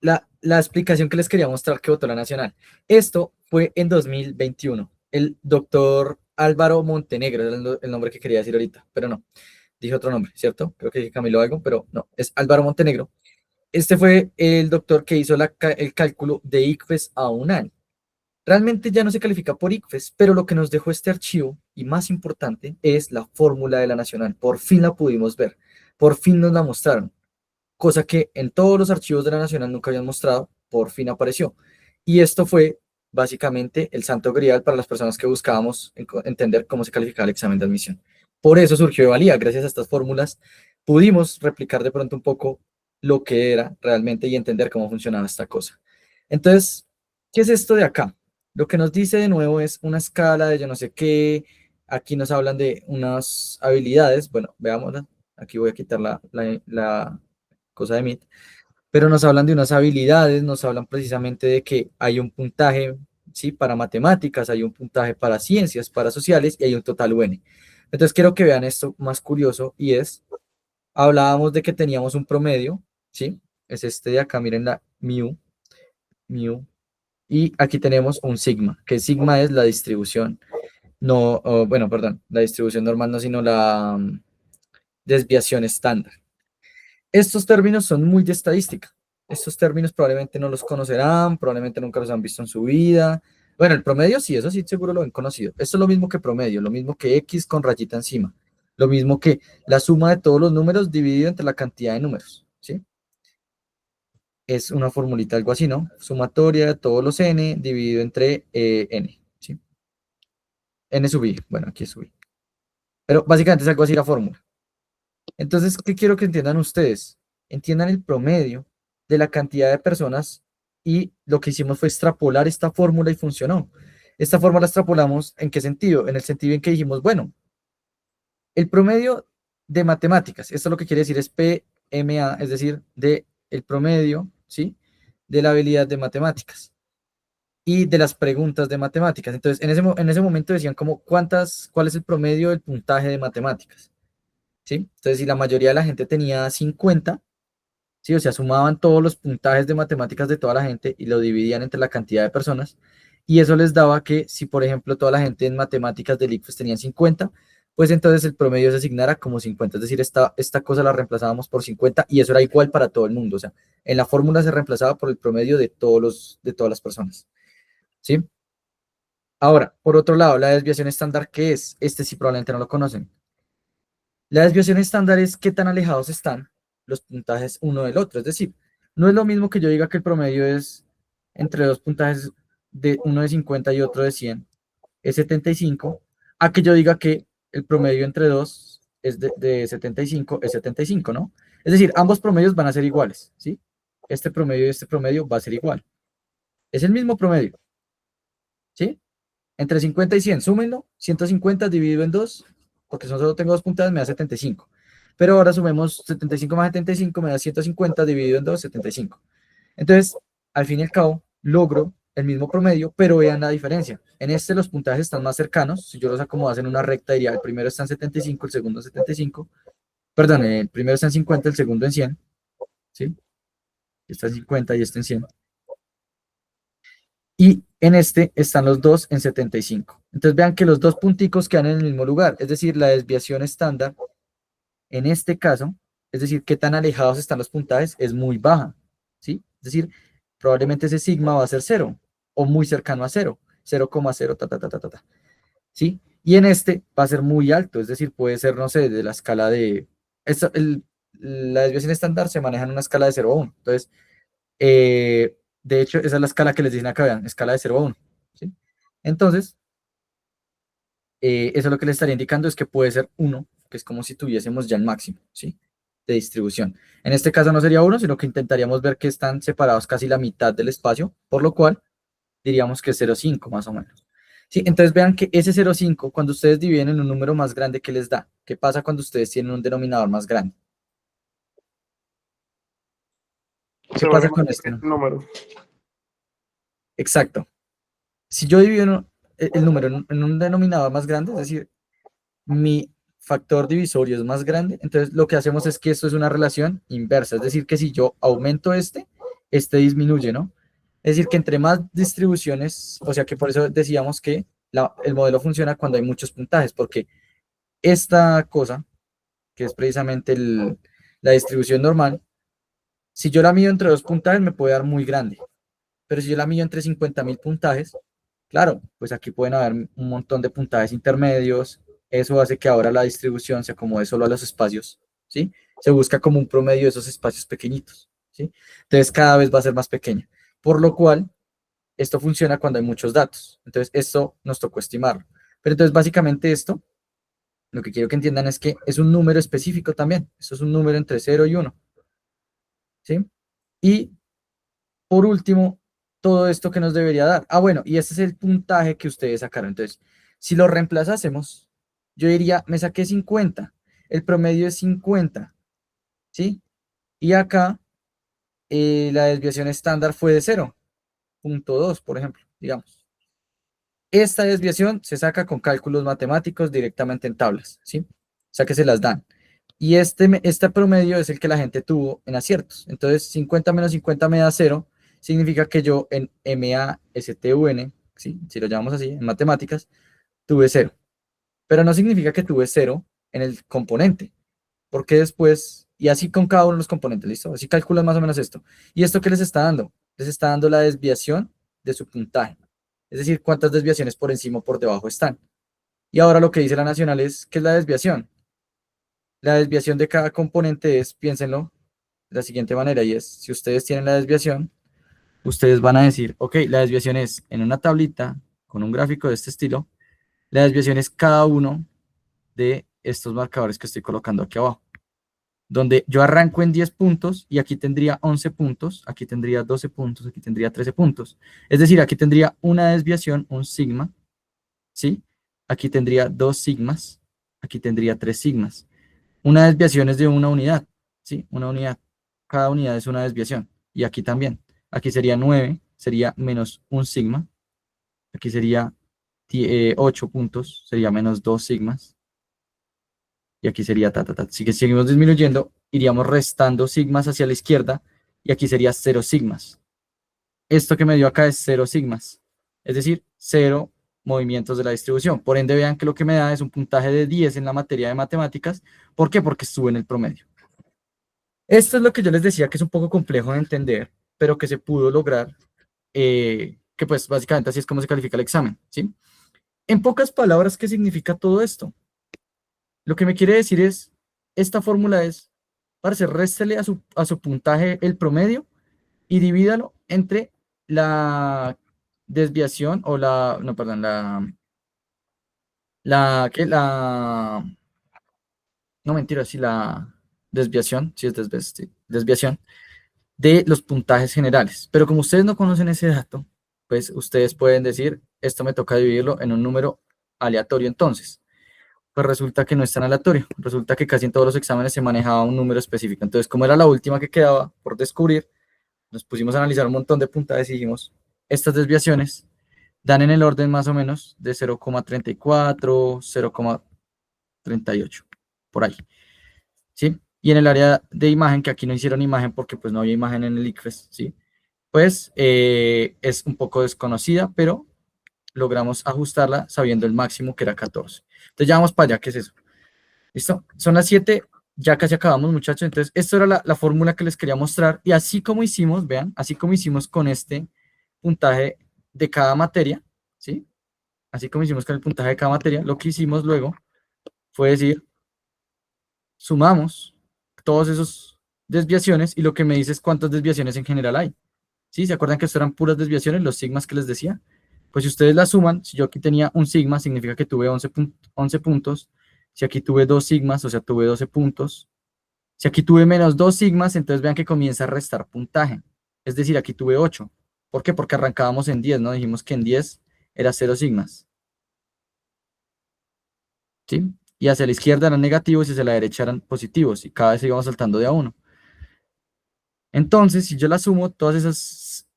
la explicación que les quería mostrar que votó la Nacional. Esto fue en 2021. El doctor Álvaro Montenegro, era el nombre que quería decir ahorita, pero no, dije otro nombre, ¿cierto? Creo que dije Camilo algo, pero no, es Álvaro Montenegro. Este fue el doctor que hizo el cálculo de ICFES a un año. Realmente ya no se califica por ICFES, pero lo que nos dejó este archivo, y más importante, es la fórmula de la Nacional. Por fin la pudimos ver, por fin nos la mostraron, cosa que en todos los archivos de la Nacional nunca habían mostrado, por fin apareció. Y esto fue básicamente el santo grial para las personas que buscábamos entender cómo se calificaba el examen de admisión. Por eso surgió de valía, gracias a estas fórmulas pudimos replicar de pronto un poco lo que era realmente y entender cómo funcionaba esta cosa. Entonces, ¿qué es esto de acá? Lo que nos dice de nuevo es una escala de yo no sé qué, aquí nos hablan de unas habilidades, bueno, veámosla, aquí voy a quitar la cosa de Meet, pero nos hablan de unas habilidades, nos hablan precisamente de que hay un puntaje, ¿sí? Para matemáticas, hay un puntaje para ciencias, para sociales y hay un total UN. Entonces quiero que vean esto más curioso y hablábamos de que teníamos un promedio, ¿sí? Es este de acá, miren la mu, y aquí tenemos un sigma, que sigma es la distribución, bueno, perdón, la distribución normal no, sino la desviación estándar. Estos términos son muy de estadística. Estos términos probablemente no los conocerán, probablemente nunca los han visto en su vida. Bueno, el promedio sí, eso sí seguro lo han conocido. Esto es lo mismo que promedio, lo mismo que X con rayita encima. Lo mismo que la suma de todos los números dividido entre la cantidad de números, ¿sí? Es una formulita algo así, ¿no? Sumatoria de todos los n dividido entre n, ¿sí? N sub i, bueno, aquí es sub i. Pero básicamente es algo así la fórmula. Entonces, ¿qué quiero que entiendan ustedes? Entiendan el promedio de la cantidad de personas y lo que hicimos fue extrapolar esta fórmula y funcionó. Esta fórmula la extrapolamos ¿en qué sentido? En el sentido en que dijimos, bueno, el promedio de matemáticas, esto lo que quiere decir es PMA, es decir, el promedio, ¿sí? De la habilidad de matemáticas y de las preguntas de matemáticas. Entonces, en ese momento decían como, ¿cuál es el promedio del puntaje de matemáticas? ¿Sí? Entonces, si la mayoría de la gente tenía 50, ¿sí? O sea, sumaban todos los puntajes de matemáticas de toda la gente y lo dividían entre la cantidad de personas, y eso les daba que si, por ejemplo, toda la gente en matemáticas del ICFES tenían 50, pues entonces el promedio se asignara como 50, es decir, esta cosa la reemplazábamos por 50 y eso era igual para todo el mundo, o sea, en la fórmula se reemplazaba por el promedio de todas las personas, ¿sí? Ahora, por otro lado, la desviación estándar, ¿qué es? Este sí probablemente no lo conocen. La desviación estándar es qué tan alejados están los puntajes uno del otro. Es decir, no es lo mismo que yo diga que el promedio es entre dos puntajes, de uno de 50 y otro de 100, es 75, a que yo diga que el promedio entre dos es de 75, es 75, ¿no? Es decir, ambos promedios van a ser iguales, ¿sí? Este promedio y este promedio va a ser igual. Es el mismo promedio, ¿sí? Entre 50 y 100, súmenlo, 150 dividido en 2, porque solo tengo dos puntadas, me da 75. Pero ahora sumemos 75 más 75, me da 150 dividido en 2, 75. Entonces, al fin y al cabo, logro el mismo promedio, pero vean la diferencia. En este los puntajes están más cercanos. Si yo los acomodo en una recta, diría el primero está en 75, el segundo en 75. Perdón, el primero está en 50, el segundo en 100. ¿Sí? Está en 50 y este en 100. Y en este están los dos en 75. Entonces vean que los dos punticos quedan en el mismo lugar, es decir, la desviación estándar, en este caso, es decir, qué tan alejados están los puntajes, es muy baja, ¿sí? Es decir, probablemente ese sigma va a ser 0 o muy cercano a 0, 0,0, ta, ta, ta, ta, ta, ta, ¿sí? Y en este va a ser muy alto, es decir, puede ser, no sé, de la escala de... la desviación estándar se maneja en una escala de 0 a 1. Entonces, de hecho, esa es la escala que les dicen acá, vean, escala de 0 a 1, ¿sí? Entonces, eso lo que le estaría indicando es que puede ser 1, que es como si tuviésemos ya el máximo, ¿sí? De distribución. En este caso no sería 1, sino que intentaríamos ver que están separados casi la mitad del espacio, por lo cual diríamos que es 0,5 más o menos. Sí, entonces vean que ese 0,5, cuando ustedes dividen en un número más grande, ¿qué les da? ¿Qué pasa cuando ustedes tienen un denominador más grande? ¿Qué Se vuelve pasa más con esto? pequeño el número. Exacto. Si yo divido el número en un denominador más grande, es decir, mi factor divisorio es más grande, entonces lo que hacemos es que esto es una relación inversa, es decir, que si yo aumento este disminuye, ¿no? Es decir, que entre más distribuciones, o sea que por eso decíamos que el modelo funciona cuando hay muchos puntajes, porque esta cosa, que es precisamente la distribución normal, si yo la mido entre dos puntajes me puede dar muy grande, pero si yo la mido entre 50.000 puntajes, claro, pues aquí pueden haber un montón de puntajes intermedios. Eso hace que ahora la distribución se acomode solo a los espacios, ¿sí? Se busca como un promedio de esos espacios pequeñitos, ¿sí? Entonces cada vez va a ser más pequeña. Por lo cual, esto funciona cuando hay muchos datos. Entonces, esto nos tocó estimarlo. Pero entonces, básicamente esto, lo que quiero que entiendan es que es un número específico también. Esto es un número entre 0 y 1, ¿sí? Y por último, todo esto que nos debería dar. Ah, bueno, y este es el puntaje que ustedes sacaron. Entonces, si lo reemplazásemos, yo diría, me saqué 50, el promedio es 50, ¿sí? Y acá la desviación estándar fue de 0,2, por ejemplo, digamos. Esta desviación se saca con cálculos matemáticos directamente en tablas, ¿sí? O sea que se las dan. Y este promedio es el que la gente tuvo en aciertos. Entonces, 50 menos 50 me da 0. Significa que yo en MASTUN, ¿sí? Si lo llamamos así, en matemáticas, tuve 0. Pero no significa que tuve 0 en el componente. Porque después, y así con cada uno de los componentes, ¿listo? Así calculan más o menos esto. ¿Y esto qué les está dando? Les está dando la desviación de su puntaje. Es decir, cuántas desviaciones por encima o por debajo están. Y ahora lo que dice la nacional es, ¿qué es la desviación? La desviación de cada componente es, piénsenlo, de la siguiente manera, y es, si ustedes tienen la desviación, ustedes van a decir, ok, la desviación es en una tablita con un gráfico de este estilo, la desviación es cada uno de estos marcadores que estoy colocando aquí abajo, donde yo arranco en 10 puntos y aquí tendría 11 puntos, aquí tendría 12 puntos, aquí tendría 13 puntos. Es decir, aquí tendría una desviación, un sigma, ¿sí? Aquí tendría 2 sigmas, aquí tendría 3 sigmas. Una desviación es de una unidad, ¿sí? Una unidad. Cada unidad es una desviación. Y aquí también. Aquí sería 9, sería menos un sigma. Aquí sería 8 puntos, sería menos 2 sigmas. Y aquí sería ta, ta, ta. Así que seguimos disminuyendo, iríamos restando sigmas hacia la izquierda. Y aquí sería 0 sigmas. Esto que me dio acá es 0 sigmas. Es decir, 0 movimientos de la distribución. Por ende, vean que lo que me da es un puntaje de 10 en la materia de matemáticas. ¿Por qué? Porque estuve en el promedio. Esto es lo que yo les decía que es un poco complejo de entender, pero que se pudo lograr, que pues básicamente así es como se califica el examen, ¿sí? En pocas palabras, ¿qué significa todo esto? Lo que me quiere decir es, esta fórmula es, parce, réstele a su puntaje el promedio y divídalo entre la desviación o no, perdón, no mentira, sí, la desviación, sí es desviación de los puntajes generales. Pero como ustedes no conocen ese dato, pues ustedes pueden decir, esto me toca dividirlo en un número aleatorio entonces. Pues resulta que no es tan aleatorio, resulta que casi en todos los exámenes se manejaba un número específico. Entonces, como era la última que quedaba por descubrir, nos pusimos a analizar un montón de puntajes y dijimos, estas desviaciones dan en el orden más o menos de 0,34, 0,38, por ahí, ¿sí? Y en el área de imagen, que aquí no hicieron imagen porque pues no había imagen en el ICFES, ¿sí? Pues es un poco desconocida, pero logramos ajustarla sabiendo el máximo que era 14. Entonces ya vamos para allá, ¿qué es eso? ¿Listo? Son las 7 ya casi acabamos, muchachos. Entonces, esto era la fórmula que les quería mostrar. Y así como hicimos, vean, así como hicimos con este puntaje de cada materia, ¿sí? Así como hicimos con el puntaje de cada materia, lo que hicimos luego fue decir, sumamos todos esos desviaciones y lo que me dice es cuántas desviaciones en general hay. ¿Sí? ¿Se acuerdan que esto eran puras desviaciones, los sigmas que les decía? Pues si ustedes la suman, si yo aquí tenía un sigma, significa que tuve 11 puntos. Si aquí tuve 2 sigmas, o sea, tuve 12 puntos. Si aquí tuve menos 2 sigmas, entonces vean que comienza a restar puntaje. Es decir, aquí tuve 8. ¿Por qué? Porque arrancábamos en 10, ¿no? Dijimos que en 10 era 0 sigmas. ¿Sí? Y hacia la izquierda eran negativos y hacia la derecha eran positivos. Y cada vez íbamos saltando de a uno. Entonces, si yo la sumo, todas esas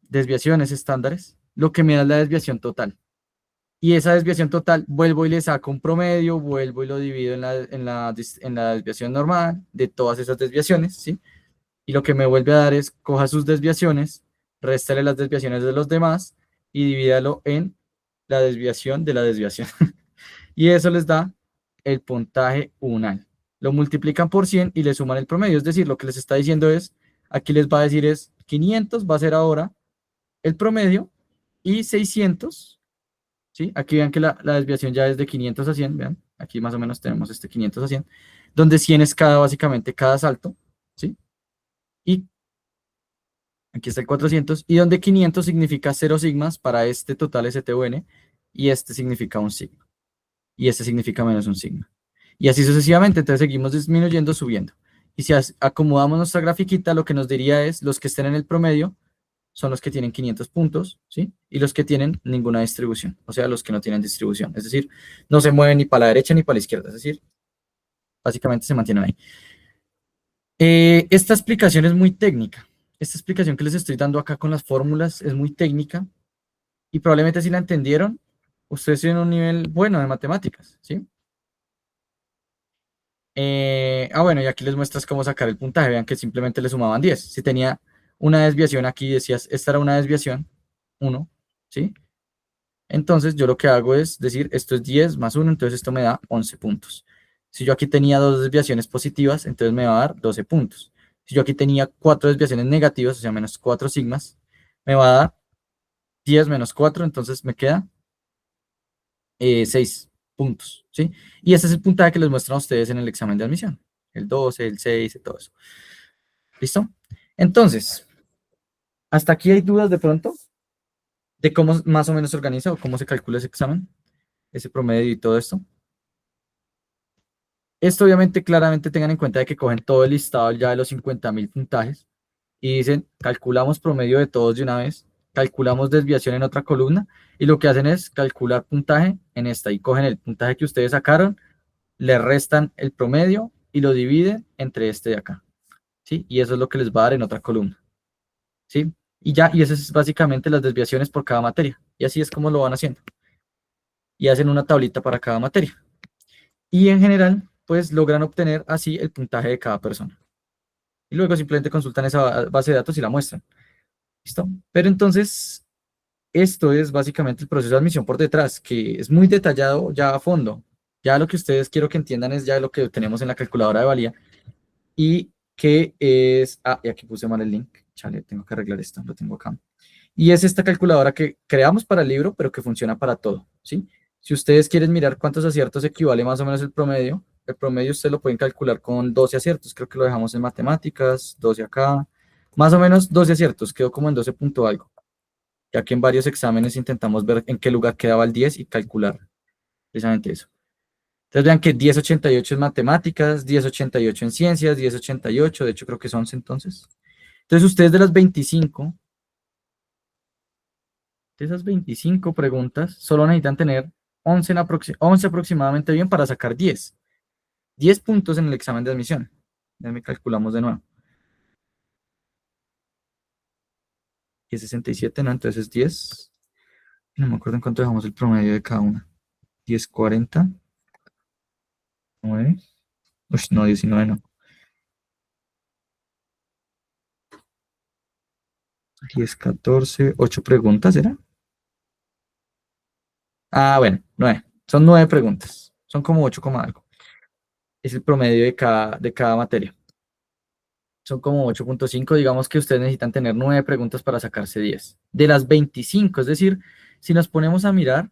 desviaciones estándares, lo que me da es la desviación total. Y esa desviación total, vuelvo y le saco un promedio, vuelvo y lo divido en la desviación normal de todas esas desviaciones, ¿sí? Y lo que me vuelve a dar es, coja sus desviaciones, réstale las desviaciones de los demás y divídalo en la desviación de la desviación. Y eso les da el puntaje unal. Lo multiplican por 100 y le suman el promedio. Es decir, lo que les está diciendo es, aquí les va a decir es 500 va a ser ahora el promedio y 600, ¿sí? Aquí vean que la desviación ya es de 500 a 100, vean, aquí más o menos tenemos este 500 a 100, donde 100 es básicamente cada salto, ¿sí? Y aquí está el 400, y donde 500 significa 0 sigmas para este total STUN, y este significa un sigma, y este significa menos un sigma. Y así sucesivamente, entonces seguimos disminuyendo, subiendo. Y si acomodamos nuestra grafiquita, lo que nos diría es, los que estén en el promedio son los que tienen 500 puntos, ¿sí? Y los que tienen ninguna distribución, o sea, los que no tienen distribución. Es decir, no se mueven ni para la derecha ni para la izquierda, es decir, básicamente se mantienen ahí. Esta explicación es muy técnica. Esta explicación que les estoy dando acá con las fórmulas es muy técnica y probablemente si la entendieron, ustedes tienen un nivel bueno de matemáticas, ¿sí? Bueno, y aquí les muestras cómo sacar el puntaje. Vean que simplemente le sumaban 10. Si tenía una desviación aquí, decías, esta era una desviación, 1, ¿sí? Entonces yo lo que hago es decir, esto es 10 más 1, entonces esto me da 11 puntos. Si yo aquí tenía 2 desviaciones positivas, entonces me va a dar 12 puntos. Si yo aquí tenía 4 desviaciones negativas, o sea, menos 4 sigmas, me va a dar 10 menos 4, entonces me queda 6 puntos, ¿sí? Y este es el puntaje que les muestran a ustedes en el examen de admisión. El 12, el 6 y todo eso. ¿Listo? Entonces, ¿hasta aquí hay dudas de pronto? De cómo más o menos se organiza o cómo se calcula ese examen, ese promedio y todo esto. Esto obviamente claramente tengan en cuenta de que cogen todo el listado ya de los 50.000 puntajes y dicen, calculamos promedio de todos de una vez, calculamos desviación en otra columna y lo que hacen es calcular puntaje en esta y cogen el puntaje que ustedes sacaron, le restan el promedio y lo dividen entre este de acá, ¿sí? Y eso es lo que les va a dar en otra columna, ¿sí? Y ya, y esas es básicamente las desviaciones por cada materia y así es como lo van haciendo y hacen una tablita para cada materia. Y en general, pues logran obtener así el puntaje de cada persona. Y luego simplemente consultan esa base de datos y la muestran. ¿Listo? Pero entonces, esto es básicamente el proceso de admisión por detrás, que es muy detallado ya a fondo. Ya lo que ustedes quiero que entiendan es ya lo que tenemos en la calculadora de valía. Y que es... Ah, y aquí puse mal el link. Chale, tengo que arreglar esto, lo tengo acá. Y es esta calculadora que creamos para el libro, pero que funciona para todo, ¿sí? Si ustedes quieren mirar cuántos aciertos equivale más o menos el promedio ustedes lo pueden calcular con 12 aciertos, creo que lo dejamos en matemáticas, 12 acá, más o menos 12 aciertos, quedó como en 12 punto algo, ya que en varios exámenes intentamos ver en qué lugar quedaba el 10 y calcular precisamente eso. Entonces vean que 10,88 en matemáticas, 10,88 en ciencias, 10,88, de hecho creo que son 11 entonces. Entonces ustedes de las 25... De esas 25 preguntas, solo necesitan tener 11, 11 aproximadamente bien para sacar 10. 10 puntos en el examen de admisión. Ya me calculamos de nuevo. 10,67, ¿no? Entonces es 10. No me acuerdo en cuánto dejamos el promedio de cada una. 10,40. 9. Uy, no, 19 no. 10,14. 8 preguntas, ¿era? Ah, bueno, 9. Son 9 preguntas. Son como 8, algo. es el promedio de cada materia. Son como 8.5, digamos que ustedes necesitan tener 9 preguntas para sacarse 10. De las 25, es decir, si nos ponemos a mirar,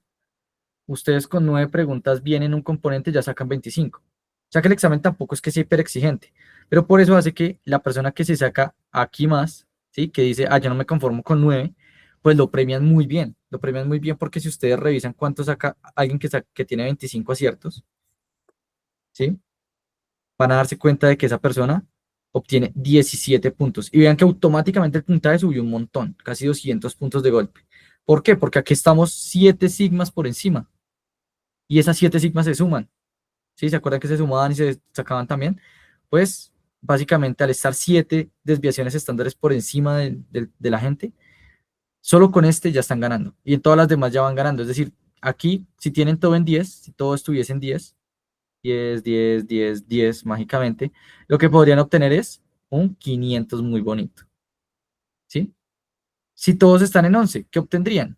ustedes con 9 preguntas bien en un componente ya sacan 25. O sea que el examen tampoco es que sea hiper exigente, pero por eso hace que la persona que se saca aquí más, ¿sí? Que dice, yo no me conformo con 9, pues lo premian muy bien. Lo premian muy bien porque si ustedes revisan cuánto saca alguien que tiene 25 aciertos, ¿sí? Van a darse cuenta de que esa persona obtiene 17 puntos. Y vean que automáticamente el puntaje subió un montón, casi 200 puntos de golpe. ¿Por qué? Porque aquí estamos 7 sigmas por encima. Y esas 7 sigmas se suman. ¿Sí? ¿Se acuerdan que se sumaban y se sacaban también? Pues básicamente al estar 7 desviaciones estándares por encima de la gente, solo con este ya están ganando. Y en todas las demás ya van ganando. Es decir, aquí, si tienen todo en 10, si todo estuviese en 10, 10, 10, 10, 10 mágicamente, lo que podrían obtener es un 500 muy bonito. ¿Sí? Si todos están en 11, ¿qué obtendrían?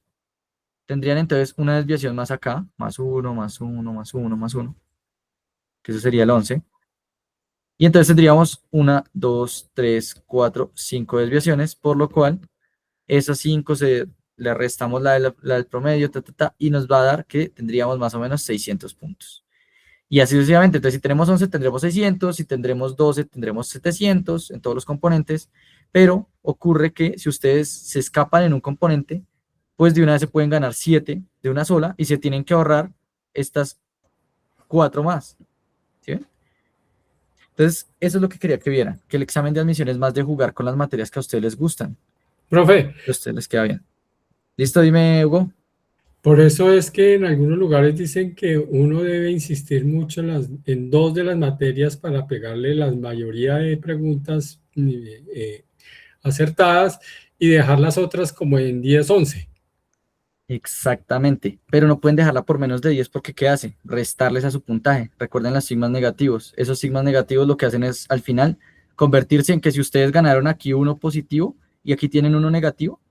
Tendrían entonces una desviación más acá, más 1, más 1, más 1, más 1, que eso sería el 11. Y entonces tendríamos 1, 2, 3, 4, 5 desviaciones, por lo cual esas 5 le restamos la del promedio, y nos va a dar que tendríamos más o menos 600 puntos. Y así sucesivamente. Entonces, si tenemos 11, tendremos 600, si tendremos 12, tendremos 700 en todos los componentes, pero ocurre que si ustedes se escapan en un componente, pues de una vez se pueden ganar 7 de una sola y se tienen que ahorrar estas 4 más. ¿Sí ven? Entonces, eso es lo que quería que vieran, que el examen de admisión es más de jugar con las materias que a ustedes les gustan, Profe, que a ustedes les queda bien. ¿Listo? Dime, Hugo. por eso es que en algunos lugares dicen que uno debe insistir mucho en dos de las materias para pegarle la mayoría de preguntas acertadas y dejar las otras como en 10, 11. Exactamente, pero no pueden dejarla por menos de 10 porque ¿qué hace? Restarles a su puntaje. Recuerden los sigmas negativos. Esos sigmas negativos lo que hacen es al final convertirse en que si ustedes ganaron aquí uno positivo y aquí tienen uno negativo,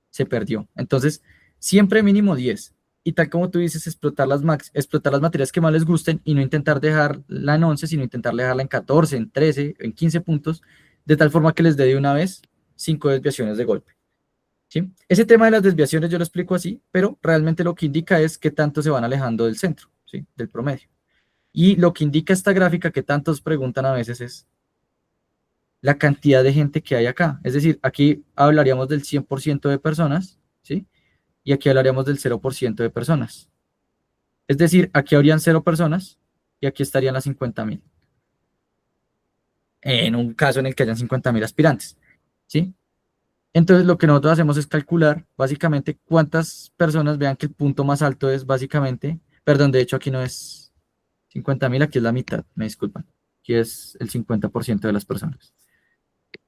se perdió. Entonces, siempre mínimo 10. Y tal como tú dices, explotar las materias que más les gusten y no intentar dejarla en 11, sino intentar dejarla en 14, en 13, en 15 puntos, de tal forma que les dé de una vez 5 desviaciones de golpe. ¿Sí? Ese tema de las desviaciones yo lo explico así, pero realmente lo que indica es que tanto se van alejando del centro, ¿sí? Del promedio. Y lo que indica esta gráfica que tantos preguntan a veces es la cantidad de gente que hay acá. Es decir, aquí hablaríamos del 100% de personas, ¿sí? Y aquí hablaríamos del 0% de personas. Es decir, aquí habrían 0 personas y aquí estarían las 50.000. En un caso en el que hayan 50.000 aspirantes, ¿sí? Entonces lo que nosotros hacemos es calcular básicamente cuántas personas, vean que el punto más alto es básicamente, perdón, de hecho aquí no es 50.000, aquí es la mitad, me disculpan, aquí es el 50% de las personas.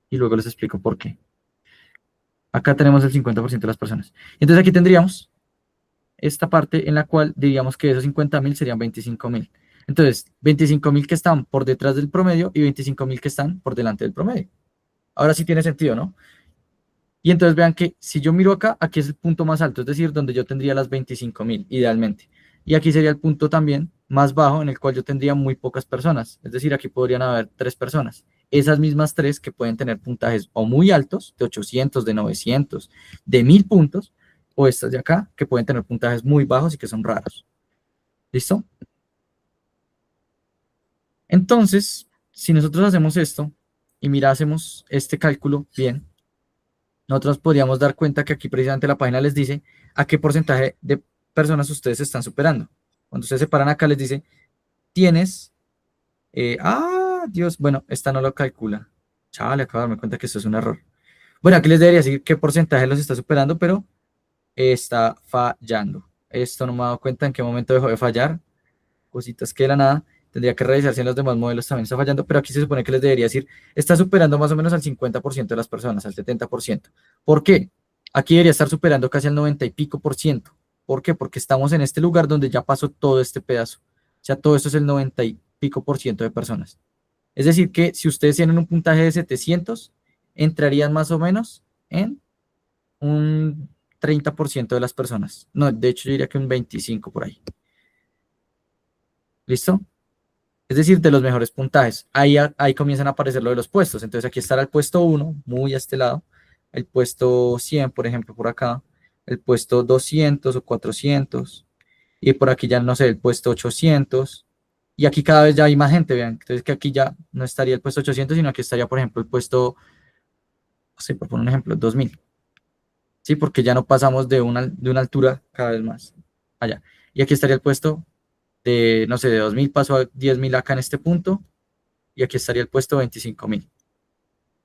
Y luego les explico por qué. Acá tenemos el 50% de las personas. Entonces aquí tendríamos esta parte en la cual diríamos que esos 50.000 serían 25.000. Entonces, 25.000 que están por detrás del promedio y 25.000 que están por delante del promedio. Ahora sí tiene sentido, ¿no? Y entonces vean que si yo miro acá, aquí es el punto más alto, es decir, donde yo tendría las 25.000 idealmente. Y aquí sería el punto también más bajo en el cual yo tendría muy pocas personas. Es decir, aquí podrían haber 3 personas. Esas mismas 3 que pueden tener puntajes o muy altos, de 800, de 900, de 1000 puntos, o estas de acá, que pueden tener puntajes muy bajos y que son raros. ¿Listo? Entonces, si nosotros hacemos esto y mirásemos este cálculo bien, nosotros podríamos dar cuenta que aquí precisamente la página les dice a qué porcentaje de personas ustedes están superando. Cuando ustedes se paran acá les dice, tienes, Dios, bueno, esta no lo calcula. Chaval, acabo de darme cuenta que esto es un error. Bueno, aquí les debería decir qué porcentaje los está superando, pero está fallando. Esto no me he dado cuenta en qué momento dejó de fallar. Cositas que de la nada. Tendría que revisar si en los demás modelos también está fallando, pero aquí se supone que les debería decir, está superando más o menos al 50% de las personas, al 70%. ¿Por qué? Aquí debería estar superando casi al 90 y pico por ciento. ¿Por qué? Porque estamos en este lugar donde ya pasó todo este pedazo. O sea, todo esto es el 90 y pico por ciento de personas. Es decir, que si ustedes tienen un puntaje de 700, entrarían más o menos en un 30% de las personas. No, de hecho yo diría que un 25 por ahí. ¿Listo? es decir, de los mejores puntajes. Ahí comienzan a aparecer lo de los puestos. Entonces aquí estará el puesto 1, muy a este lado, el puesto 100, por ejemplo, por acá, el puesto 200 o 400, y por aquí ya, no sé, el puesto 800, y aquí cada vez ya hay más gente, vean. Entonces que aquí ya no estaría el puesto 800, sino aquí estaría, por ejemplo, el puesto, no sé, por poner un ejemplo, 2000. ¿Sí? Porque ya no pasamos de una altura cada vez más allá. Y aquí estaría el puesto de, no sé, de 2000 paso a 10.000 acá en este punto, y aquí estaría el puesto 25.000.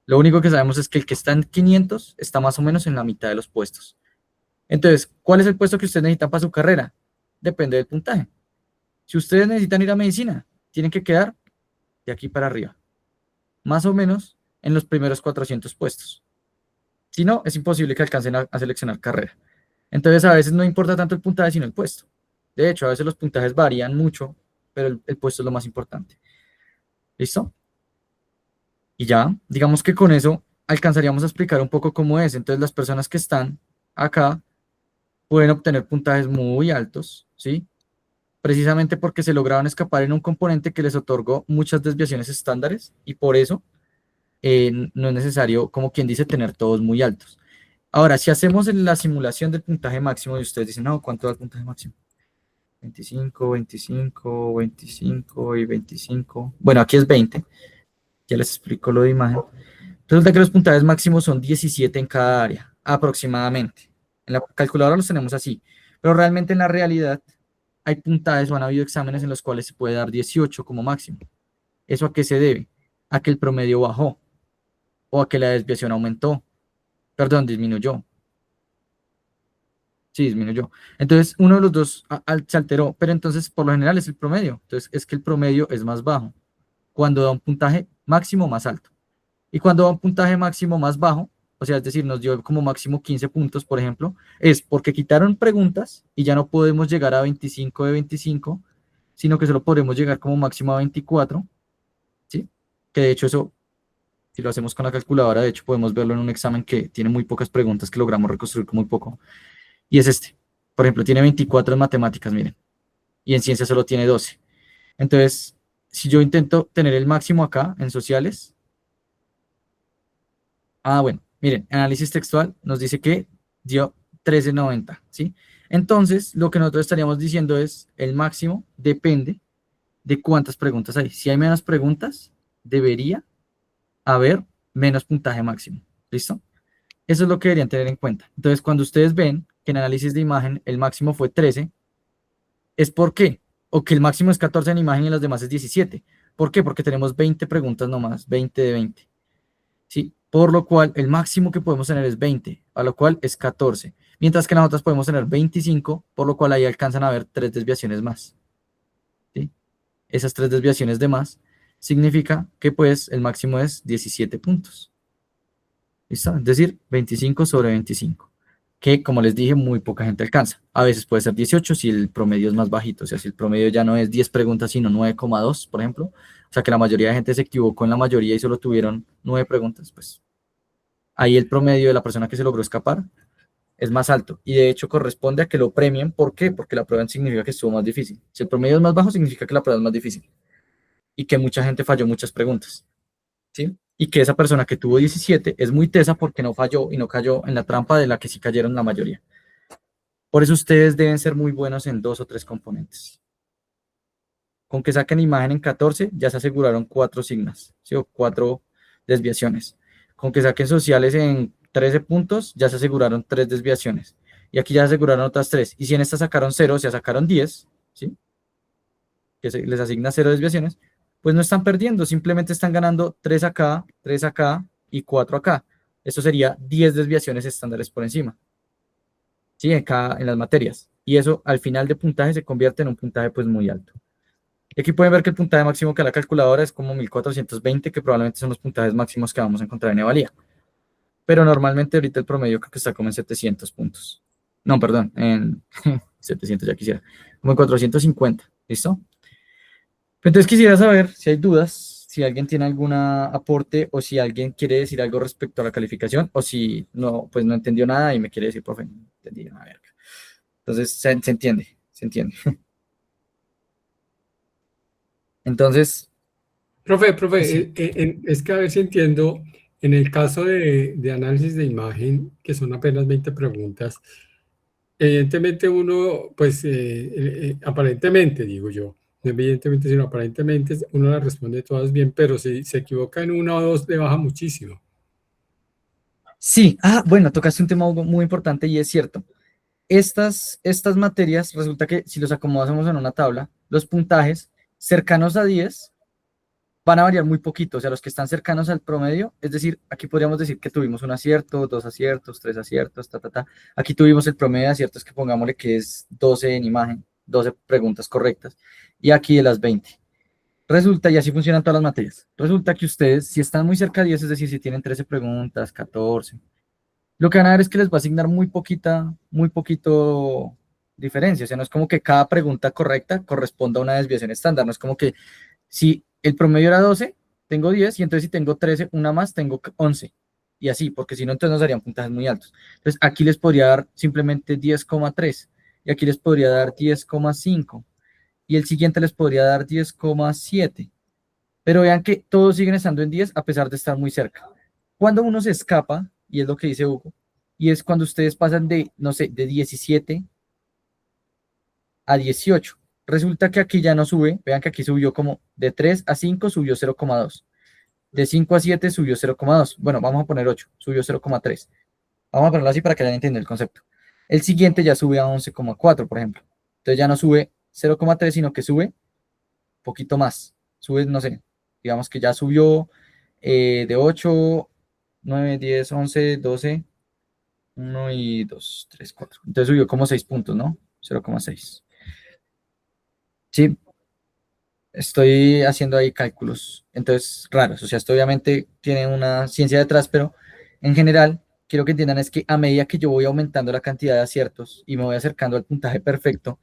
Lo único que sabemos es que el que está en 500 está más o menos en la mitad de los puestos. Entonces, ¿cuál es el puesto que ustedes necesitan para su carrera? Depende del puntaje. Si ustedes necesitan ir a medicina, tienen que quedar de aquí para arriba, más o menos en los primeros 400 puestos. Si no, es imposible que alcancen a seleccionar carrera. Entonces, a veces no importa tanto el puntaje, sino el puesto. De hecho, a veces los puntajes varían mucho, pero el puesto es lo más importante. ¿Listo? Y ya, digamos que con eso alcanzaríamos a explicar un poco cómo es. Entonces, las personas que están acá pueden obtener puntajes muy altos, ¿sí? Precisamente porque se lograron escapar en un componente que les otorgó muchas desviaciones estándares, y por eso no es necesario, como quien dice, tener todos muy altos. Ahora, si hacemos la simulación del puntaje máximo y ustedes dicen, no, ¿cuánto da el puntaje máximo? 25, 25, 25 y 25. Bueno, aquí es 20. Ya les explico lo de imagen. Resulta que los puntajes máximos son 17 en cada área, aproximadamente. En la calculadora los tenemos así, pero realmente en la realidad hay puntajes o han habido exámenes en los cuales se puede dar 18 como máximo. ¿Eso a qué se debe? A que el promedio bajó o a que la desviación aumentó. Perdón, disminuyó. Sí, disminuyó. Entonces, uno de los dos se alteró, pero entonces por lo general es el promedio. Entonces, es que el promedio es más bajo cuando da un puntaje máximo más alto. Y cuando da un puntaje máximo más bajo, o sea, es decir, nos dio como máximo 15 puntos, por ejemplo, es porque quitaron preguntas y ya no podemos llegar a 25 de 25, sino que solo podremos llegar como máximo a 24, ¿sí? Que de hecho eso, si lo hacemos con la calculadora, de hecho podemos verlo en un examen que tiene muy pocas preguntas que logramos reconstruir con muy poco. Y es este. Por ejemplo, tiene 24 en matemáticas, miren, y en ciencias solo tiene 12. Entonces, si yo intento tener el máximo acá en sociales, bueno, miren, análisis textual nos dice que dio 13.90, ¿sí? Entonces, lo que nosotros estaríamos diciendo es, el máximo depende de cuántas preguntas hay. Si hay menos preguntas, debería haber menos puntaje máximo, ¿listo? Eso es lo que deberían tener en cuenta. Entonces, cuando ustedes ven que en análisis de imagen el máximo fue 13, ¿es por qué? O que el máximo es 14 en imagen y las demás es 17. ¿Por qué? Porque tenemos 20 preguntas nomás, 20 de 20. ¿Sí? Por lo cual el máximo que podemos tener es 20, a lo cual es 14. Mientras que en las otras podemos tener 25, por lo cual ahí alcanzan a haber 3 desviaciones más. ¿Sí? Esas 3 desviaciones de más significa que pues el máximo es 17 puntos. ¿Listo? Es decir, 25 sobre 25, que como les dije, muy poca gente alcanza. A veces puede ser 18 si el promedio es más bajito, o sea, si el promedio ya no es 10 preguntas, sino 9,2, por ejemplo, o sea, que la mayoría de gente se equivocó en la mayoría y solo tuvieron 9 preguntas, pues ahí el promedio de la persona que se logró escapar es más alto, y de hecho corresponde a que lo premien. ¿Por qué? Porque la prueba significa que estuvo más difícil. Si el promedio es más bajo, significa que la prueba es más difícil y que mucha gente falló muchas preguntas, ¿sí? Y que esa persona que tuvo 17 es muy tesa porque no falló y no cayó en la trampa de la que sí cayeron la mayoría. Por eso ustedes deben ser muy buenos en 2 o 3 componentes. Con que saquen imagen en 14, ya se aseguraron 4 sigmas, ¿sí? O 4 desviaciones. Con que saquen sociales en 13 puntos, ya se aseguraron 3 desviaciones. Y aquí ya se aseguraron otras 3. Y si en esta sacaron 0, ya sacaron 10, ¿sí? Que se les asigna 0 desviaciones, pues no están perdiendo, simplemente están ganando 3 acá y 4 acá. Esto sería 10 desviaciones estándares por encima, ¿sí? En las materias. Y eso al final de puntaje se convierte en un puntaje pues muy alto. Y aquí pueden ver que el puntaje máximo que da la calculadora es como 1420, que probablemente son los puntajes máximos que vamos a encontrar en Evalía. Pero normalmente ahorita el promedio creo que está como en 700 puntos. No, perdón, en 700 ya quisiera. Como en 450, ¿listo? Entonces quisiera saber si hay dudas, si alguien tiene algún aporte o si alguien quiere decir algo respecto a la calificación, o si no, pues no entendió nada y me quiere decir, profe, no entendí una verga. Entonces se entiende, se entiende. Entonces, Profe, sí, es que a ver si entiendo, en el caso de análisis de imagen, que son apenas 20 preguntas, evidentemente uno, pues aparentemente, digo yo, no evidentemente, sino aparentemente uno las responde todas bien, pero si se equivoca en una o dos, le baja muchísimo. sí, bueno, tocaste un tema muy importante y es cierto. Estas materias, resulta que si los acomodamos en una tabla, los puntajes cercanos a 10 van a variar muy poquito, o sea, los que están cercanos al promedio, es decir, aquí podríamos decir que tuvimos un acierto, dos aciertos, tres aciertos, ta, ta, ta. Aquí tuvimos el promedio de aciertos que pongámosle que es 12 en imagen, 12 preguntas correctas, y aquí de las 20. Resulta, y así funcionan todas las materias, resulta que ustedes, si están muy cerca de 10, es decir, si tienen 13 preguntas, 14, lo que van a ver es que les va a asignar muy poquito diferencia, o sea, no es como que cada pregunta correcta corresponda a una desviación estándar, no es como que si el promedio era 12, tengo 10, y entonces si tengo 13, una más, tengo 11. Y así, porque si no, entonces nos darían puntajes muy altos. Entonces aquí les podría dar simplemente 10,3, y aquí les podría dar 10,5, y el siguiente les podría dar 10,7. Pero vean que todos siguen estando en 10 a pesar de estar muy cerca. Cuando uno se escapa, y es lo que dice Hugo, y es cuando ustedes pasan de, no sé, de 17 a 18. Resulta que aquí ya no sube, vean que aquí subió como de 3 a 5 subió 0,2. De 5 a 7 subió 0,2. Bueno, vamos a poner 8, subió 0,3. Vamos a ponerlo así para que hayan entendido el concepto. El siguiente ya sube a 11,4, por ejemplo. Entonces ya no sube 0,3, sino que sube un poquito más. Sube, no sé, digamos que ya subió de 8, 9, 10, 11, 12, 1 y 2, 3, 4. Entonces subió como 6 puntos, ¿no? 0,6. Sí, estoy haciendo ahí cálculos, entonces raros, o sea, esto obviamente tiene una ciencia detrás, pero en general quiero que entiendan es que a medida que yo voy aumentando la cantidad de aciertos y me voy acercando al puntaje perfecto,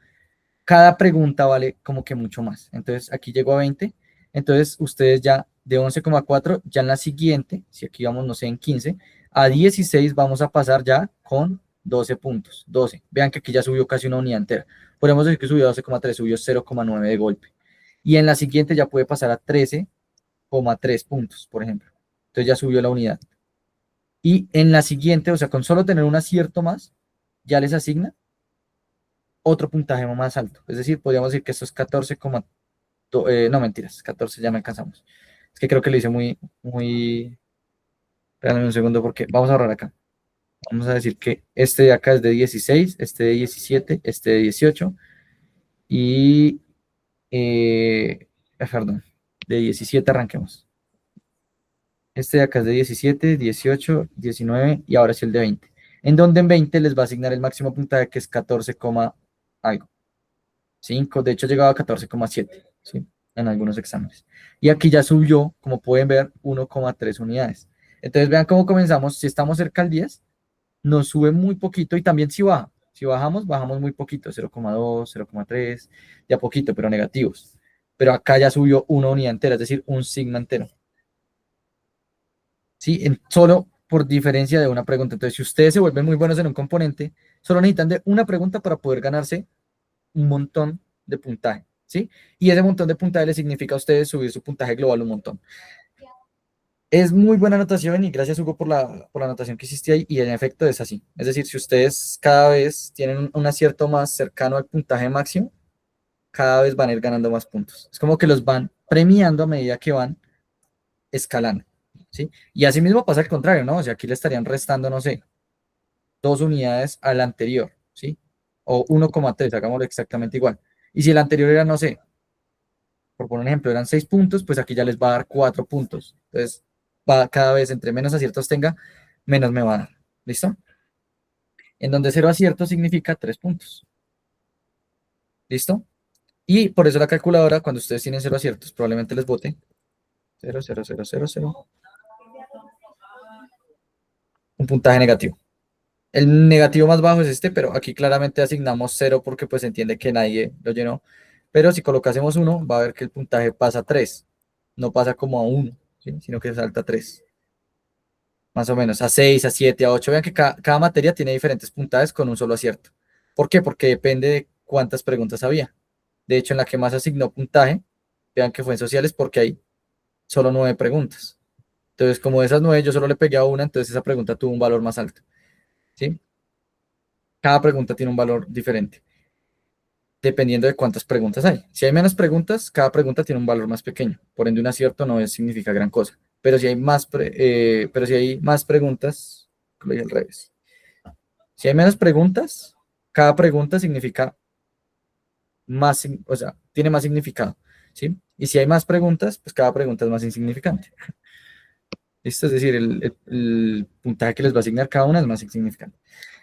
cada pregunta vale como que mucho más. Entonces aquí llego a 20, entonces ustedes ya de 11,4, ya en la siguiente, si aquí vamos, no sé, en 15, a 16 vamos a pasar ya con 12 puntos, 12. Vean que aquí ya subió casi una unidad entera. Podemos decir que subió 12,3, subió 0,9 de golpe. Y en la siguiente ya puede pasar a 13,3 puntos, por ejemplo. Entonces ya subió la unidad. Y en la siguiente, o sea, con solo tener un acierto más, ya les asigna otro puntaje más alto. Es decir, podríamos decir que esto es 14, no mentiras, 14 ya no alcanzamos. Es que creo que lo hice muy. Espérame un segundo porque vamos a ahorrar acá. Vamos a decir que este de acá es de 16, este de 17, este de 18 y, perdón, de 17 arranquemos. Este de acá es de 17, 18, 19 y ahora sí el de 20. En donde en 20 les va a asignar el máximo puntaje que es 14, algo. 5, de hecho llegaba a 14,7, ¿sí? En algunos exámenes. Y aquí ya subió, como pueden ver, 1,3 unidades. Entonces vean cómo comenzamos. Si estamos cerca al 10, nos sube muy poquito y también si baja. Si bajamos, bajamos muy poquito, 0,2, 0,3, ya poquito, pero negativos. Pero acá ya subió una unidad entera, es decir, un sigma entero. ¿Sí? Solo por diferencia de una pregunta. Entonces, si ustedes se vuelven muy buenos en un componente, solo necesitan de una pregunta para poder ganarse un montón de puntaje, ¿sí? Y ese montón de puntaje les significa a ustedes subir su puntaje global un montón. Es muy buena anotación y gracias, Hugo, por la anotación que hiciste ahí. Y en efecto es así. Es decir, si ustedes cada vez tienen un acierto más cercano al puntaje máximo, cada vez van a ir ganando más puntos. Es como que los van premiando a medida que van escalando, ¿sí? Y así mismo pasa al contrario, ¿no? O sea, aquí le estarían restando, no sé, 2 unidades al anterior, ¿sí? O 1,3, hagámoslo exactamente igual. Y si el anterior era, no sé, por poner un ejemplo, eran 6 puntos, pues aquí ya les va a dar 4 puntos. Entonces, va cada vez, entre menos aciertos tenga, menos me va a dar. ¿Listo? En donde 0 aciertos significa 3 puntos. ¿Listo? Y por eso la calculadora, cuando ustedes tienen 0 aciertos, probablemente les bote 0, 0, 0, 0, 0, un puntaje negativo. El negativo más bajo es este, pero aquí claramente asignamos 0 porque pues se entiende que nadie lo llenó. Pero si colocásemos 1, va a ver que el puntaje pasa a 3. No pasa como a 1, ¿sí? Sino que salta a 3. Más o menos, a 6, a 7, a 8. Vean que cada materia tiene diferentes puntajes con un solo acierto. ¿Por qué? Porque depende de cuántas preguntas había. De hecho, en la que más asignó puntaje vean que fue en sociales porque hay solo 9 preguntas. Entonces, como de esas 9 yo solo le pegué a una, entonces esa pregunta tuvo un valor más alto, ¿sí? Cada pregunta tiene un valor diferente, dependiendo de cuántas preguntas hay. Si hay menos preguntas, cada pregunta tiene un valor más pequeño. Por ende, un acierto no significa gran cosa. Pero si hay pero si hay más preguntas, lo dije al revés. Si hay menos preguntas, cada pregunta significa más, o sea, tiene más significado, ¿sí? Y si hay más preguntas, pues cada pregunta es más insignificante. ¿Listo? Es decir, el puntaje que les va a asignar cada una es más insignificante.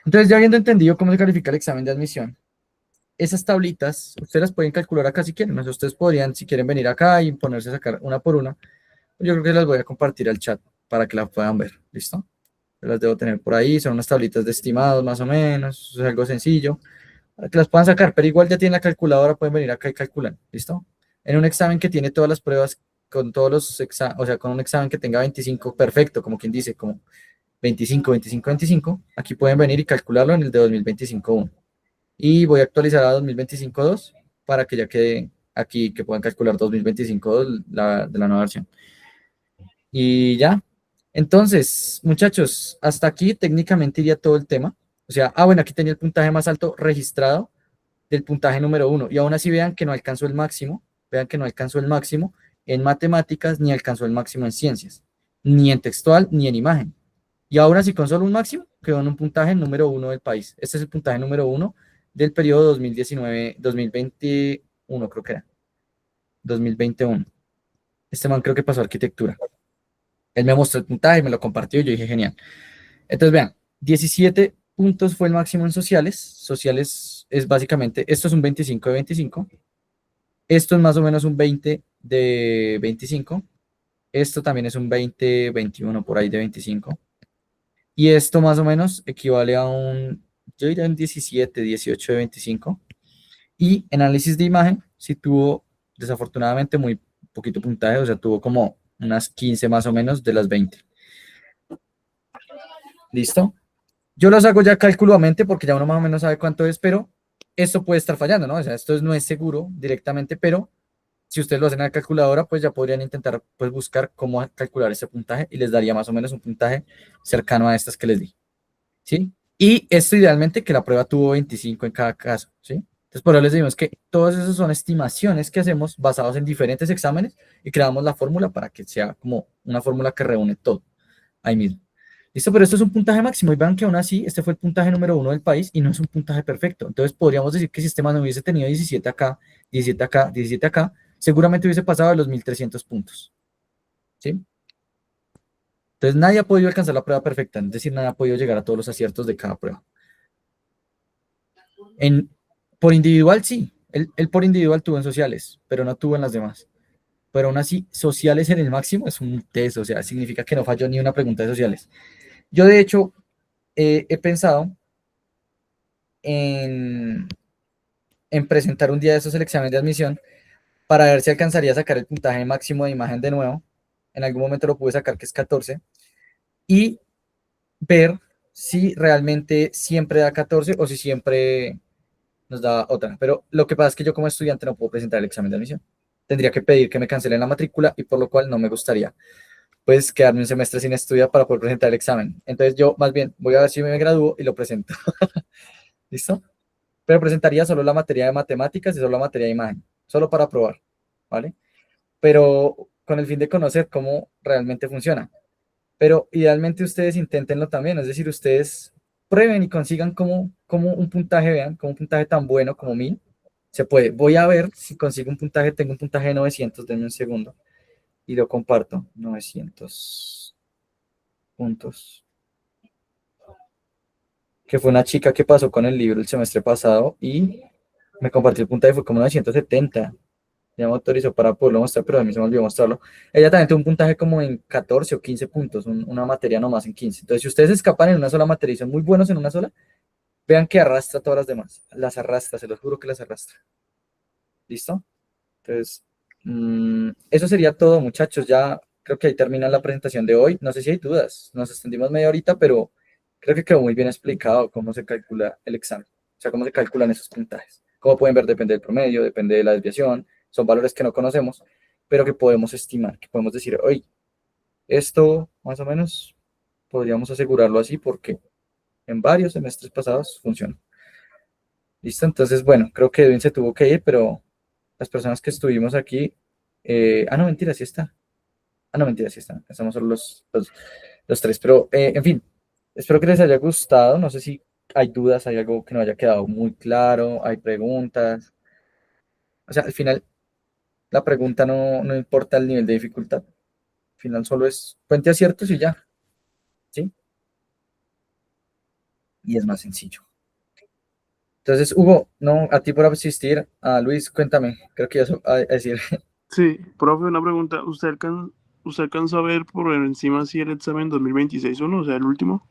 Entonces, ya habiendo entendido cómo se califica el examen de admisión, esas tablitas, ustedes las pueden calcular acá si quieren. O sea, ustedes podrían, si quieren, venir acá y ponerse a sacar una por una. Yo creo que las voy a compartir al chat para que las puedan ver. ¿Listo? Yo las debo tener por ahí. Son unas tablitas de estimados, más o menos. Es algo sencillo. Para que las puedan sacar, pero igual ya tienen la calculadora, pueden venir acá y calculan. ¿Listo? En un examen que tiene todas las pruebas, con todos los exámenes, o sea, con un examen que tenga 25, perfecto, como quien dice, como 25, 25, 25, aquí pueden venir y calcularlo en el de 2025-1. Y voy a actualizar a 2025-2 para que ya quede aquí que puedan calcular 2025-2 de la nueva versión. Y ya. Entonces, muchachos, hasta aquí técnicamente iría todo el tema. O sea, bueno, aquí tenía el puntaje más alto registrado del puntaje número 1. Y aún así vean que no alcanzó el máximo. Vean que no alcanzó el máximo en matemáticas, ni alcanzó el máximo en ciencias, ni en textual, ni en imagen. Y aún así, con solo un máximo, quedó en un puntaje número 1 del país. Este es el puntaje número 1 del periodo 2019-2021, creo que era. 2021. Este man creo que pasó a arquitectura. Él me mostró el puntaje y me lo compartió y yo dije, genial. Entonces, vean, 17 puntos fue el máximo en sociales. Sociales es básicamente, esto es un 25 de 25. Esto es más o menos un 20 de 25. Esto también es un 20, 21 por ahí de 25. Y esto más o menos equivale a yo diría un 17, 18 de 25. Y en análisis de imagen, sí tuvo desafortunadamente muy poquito puntaje, o sea, tuvo como unas 15 más o menos de las 20. ¿Listo? Yo los hago ya cálculamente porque ya uno más o menos sabe cuánto es, pero esto puede estar fallando, ¿no? O sea, esto no es seguro directamente, pero si ustedes lo hacen en la calculadora, pues ya podrían intentar pues, buscar cómo calcular ese puntaje y les daría más o menos un puntaje cercano a estas que les di, ¿sí? Y esto idealmente que la prueba tuvo 25 en cada caso, ¿sí? Entonces, por eso les decimos que todas esas son estimaciones que hacemos basados en diferentes exámenes y creamos la fórmula para que sea como una fórmula que reúne todo ahí mismo. ¿Listo? Pero esto es un puntaje máximo y vean que aún así este fue el puntaje número 1 del país y no es un puntaje perfecto. Entonces podríamos decir que si este man hubiese tenido 17 acá, 17 acá, 17 acá, seguramente hubiese pasado de los 1300 puntos. ¿Sí? Entonces nadie ha podido alcanzar la prueba perfecta, es decir, nadie ha podido llegar a todos los aciertos de cada prueba. Por individual sí, él por individual tuvo en sociales, pero no tuvo en las demás. Pero aún así, sociales en el máximo es un test, o sea, significa que no falló ni una pregunta de sociales. Yo de hecho he pensado en, presentar un día de esos el examen de admisión para ver si alcanzaría a sacar el puntaje máximo de imagen de nuevo. En algún momento lo pude sacar, que es 14, y ver si realmente siempre da 14 o si siempre nos da otra. Pero lo que pasa es que yo como estudiante no puedo presentar el examen de admisión. Tendría que pedir que me cancelen la matrícula y por lo cual no me gustaría pues quedarme un semestre sin estudiar para poder presentar el examen. Entonces yo más bien voy a ver si me gradúo y lo presento. ¿Listo? Pero presentaría solo la materia de matemáticas y solo la materia de imagen, solo para probar, ¿vale? Pero con el fin de conocer cómo realmente funciona. Pero idealmente ustedes inténtenlo también, es decir, ustedes prueben y consigan como un puntaje, vean, como un puntaje tan bueno como 1000, se puede. Voy a ver si consigo un puntaje, tengo un puntaje de 900, denme un segundo, y lo comparto, 900 puntos. Que fue una chica que pasó con el libro el semestre pasado y me compartió el puntaje, fue como 970. Ya me autorizó para poderlo mostrar, pero a mí se me olvidó mostrarlo. Ella también tuvo un puntaje como en 14 o 15 puntos, una materia nomás en 15. Entonces, si ustedes escapan en una sola materia y son muy buenos en una sola, vean que arrastra todas las demás. Las arrastra, se los juro que las arrastra. ¿Listo? Entonces, eso sería todo, muchachos. Ya creo que ahí termina la presentación de hoy. No sé si hay dudas. Nos extendimos media horita, pero creo que quedó muy bien explicado cómo se calcula el examen. O sea, cómo se calculan esos puntajes. Como pueden ver, depende del promedio, depende de la desviación. Son valores que no conocemos, pero que podemos estimar, que podemos decir, oye, esto más o menos podríamos asegurarlo así porque en varios semestres pasados funcionó. ¿Listo? Entonces, bueno, creo que Edwin se tuvo que ir, pero las personas que estuvimos aquí, no, mentira, sí está. No, mentira, sí está. Estamos solo los tres, pero en fin, espero que les haya gustado. No sé si hay dudas, hay algo que no haya quedado muy claro, hay preguntas. O sea, al final, la pregunta no importa el nivel de dificultad. Al final solo es fuente aciertos y ya, ¿sí? Y es más sencillo. Entonces, Hugo, no, a ti por asistir. A Luis, cuéntame, creo que ya a decir. Sí, profe, una pregunta. ¿Usted alcanzó a ver por encima si el examen 2026-1, o sea, el último?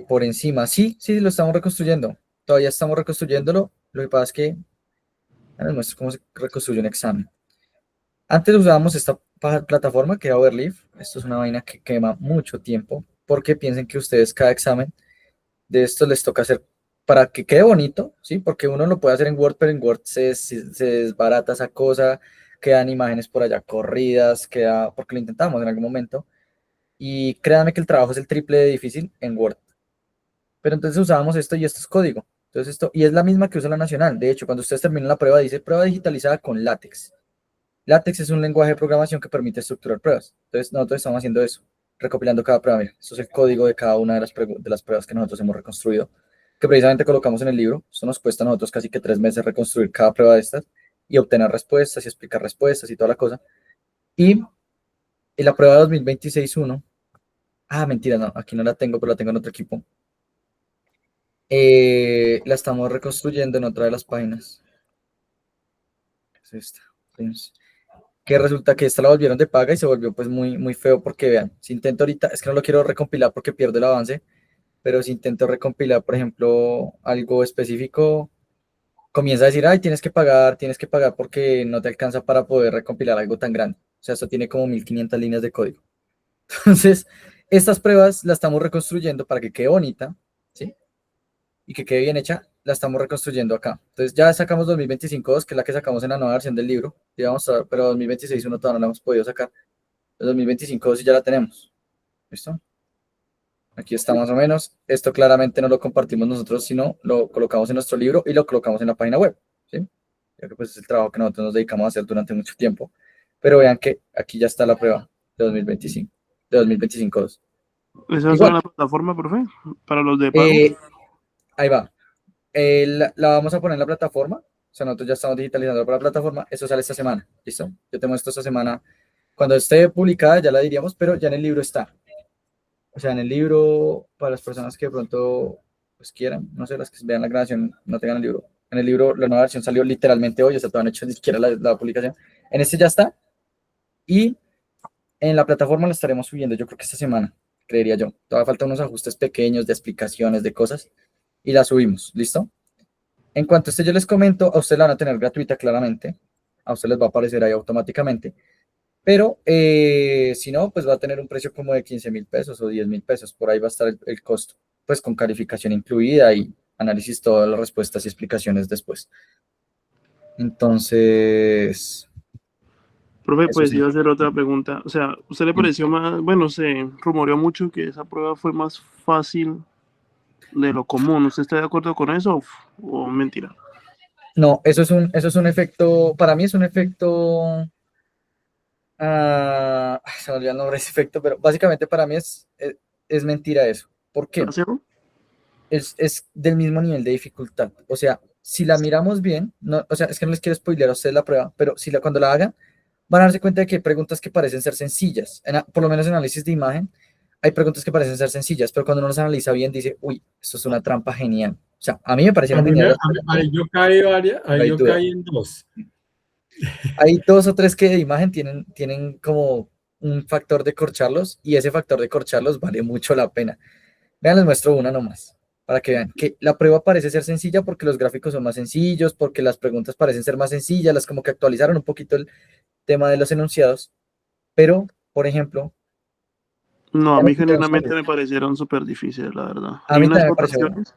Por encima, sí, sí, lo estamos reconstruyendo. Todavía estamos reconstruyéndolo. Lo que pasa es que les muestro cómo se reconstruye un examen. Antes usábamos esta plataforma que era Overleaf. Esto es una vaina que quema mucho tiempo porque piensen que ustedes cada examen de esto les toca hacer para que quede bonito, ¿sí? Porque uno lo puede hacer en Word, pero en Word se desbarata esa cosa, quedan imágenes por allá corridas, porque lo intentamos en algún momento. Y créanme que el trabajo es el triple de difícil en Word. Pero entonces usábamos esto y esto es código. Entonces esto, y es la misma que usa la nacional. De hecho, cuando ustedes terminan la prueba, dice prueba digitalizada con LaTeX. LaTeX es un lenguaje de programación que permite estructurar pruebas. Entonces, nosotros estamos haciendo eso, recopilando cada prueba. Mira, esto es el código de cada una de las pruebas que nosotros hemos reconstruido, que precisamente colocamos en el libro. Esto nos cuesta a nosotros casi que 3 meses reconstruir cada prueba de estas y obtener respuestas y explicar respuestas y toda la cosa. Y en la prueba 2026-1, mentira, no, aquí no la tengo, pero la tengo en otro equipo. La estamos reconstruyendo en otra de las páginas. ¿Qué es esta? Que resulta que esta la volvieron de paga y se volvió pues muy, muy feo porque vean, si intento ahorita, es que no lo quiero recompilar porque pierdo el avance, pero si intento recompilar, por ejemplo, algo específico, comienza a decir, ay, tienes que pagar porque no te alcanza para poder recompilar algo tan grande. O sea, esto tiene como 1500 líneas de código. Entonces, estas pruebas las estamos reconstruyendo para que quede bonita, ¿sí? Y que quede bien hecha, la estamos reconstruyendo acá. Entonces ya sacamos 2025-2, que es la que sacamos en la nueva versión del libro, pero 2026-1 todavía no la hemos podido sacar. El 2025 sí ya la tenemos. ¿Listo? Aquí está más o menos. Esto claramente no lo compartimos nosotros, sino lo colocamos en nuestro libro y lo colocamos en la página web. ¿Sí? Ya que pues es el trabajo que nosotros nos dedicamos a hacer durante mucho tiempo. Pero vean que aquí ya está la prueba de 2025, de 2025-2. ¿Esa es Igual, la plataforma, profe? ¿Para los de pago? eh, ahí va. La vamos a poner en la plataforma. O sea, nosotros ya estamos digitalizando para la plataforma. Eso sale esta semana. ¿Listo? Yo te muestro esta semana. Cuando esté publicada ya la diríamos, pero ya en el libro está. O sea, en el libro, para las personas que de pronto pues quieran, no sé, las que vean la grabación, no tengan el libro. En el libro, la nueva versión salió literalmente hoy, o sea, todavía no he hecho ni siquiera la publicación. En este ya está. Y en la plataforma la estaremos subiendo, yo creo que esta semana, creería yo. Todavía faltan unos ajustes pequeños de explicaciones, de cosas, y la subimos, ¿listo? En cuanto a este yo les comento, a ustedes la van a tener gratuita claramente. A ustedes les va a aparecer ahí automáticamente. Pero si no, pues va a tener un precio como de 15.000 pesos o 10.000 pesos. Por ahí va a estar el costo, pues con calificación incluida y análisis, todas las respuestas y explicaciones después. Entonces, Profe, eso pues sí. iba a hacer otra pregunta. O sea, ¿usted le pareció más, bueno, se rumoreó mucho que esa prueba fue más fácil de lo común? ¿Usted está de acuerdo con eso o mentira? No, eso es un efecto, para mí es un efecto, se me olvidó el nombre de ese efecto, pero básicamente para mí es mentira eso. ¿Por qué? ¿Placebo? Es del mismo nivel de dificultad. O sea, si la miramos bien, no, o sea, es que no les quiero spoilear a ustedes la prueba, pero cuando la hagan, van a darse cuenta de que hay preguntas que parecen ser sencillas. Por lo menos en análisis de imagen, hay preguntas que parecen ser sencillas, pero cuando uno las analiza bien, dice, uy, esto es una trampa genial. O sea, a mí me A parecieron mí me- geniales, a mí- ahí yo caí no ahí hay yo duda. caí en dos. Hay dos o tres que de imagen tienen como un factor de corcharlos y ese factor de corcharlos vale mucho la pena. Vean, les muestro una nomás, para que vean que la prueba parece ser sencilla porque los gráficos son más sencillos, porque las preguntas parecen ser más sencillas, las como que actualizaron un poquito el tema de los enunciados, pero, por ejemplo, No, a vean mí aquí tenemos genuinamente me parecieron súper difíciles, la verdad. a Hay mí unas también me pareció, votaciones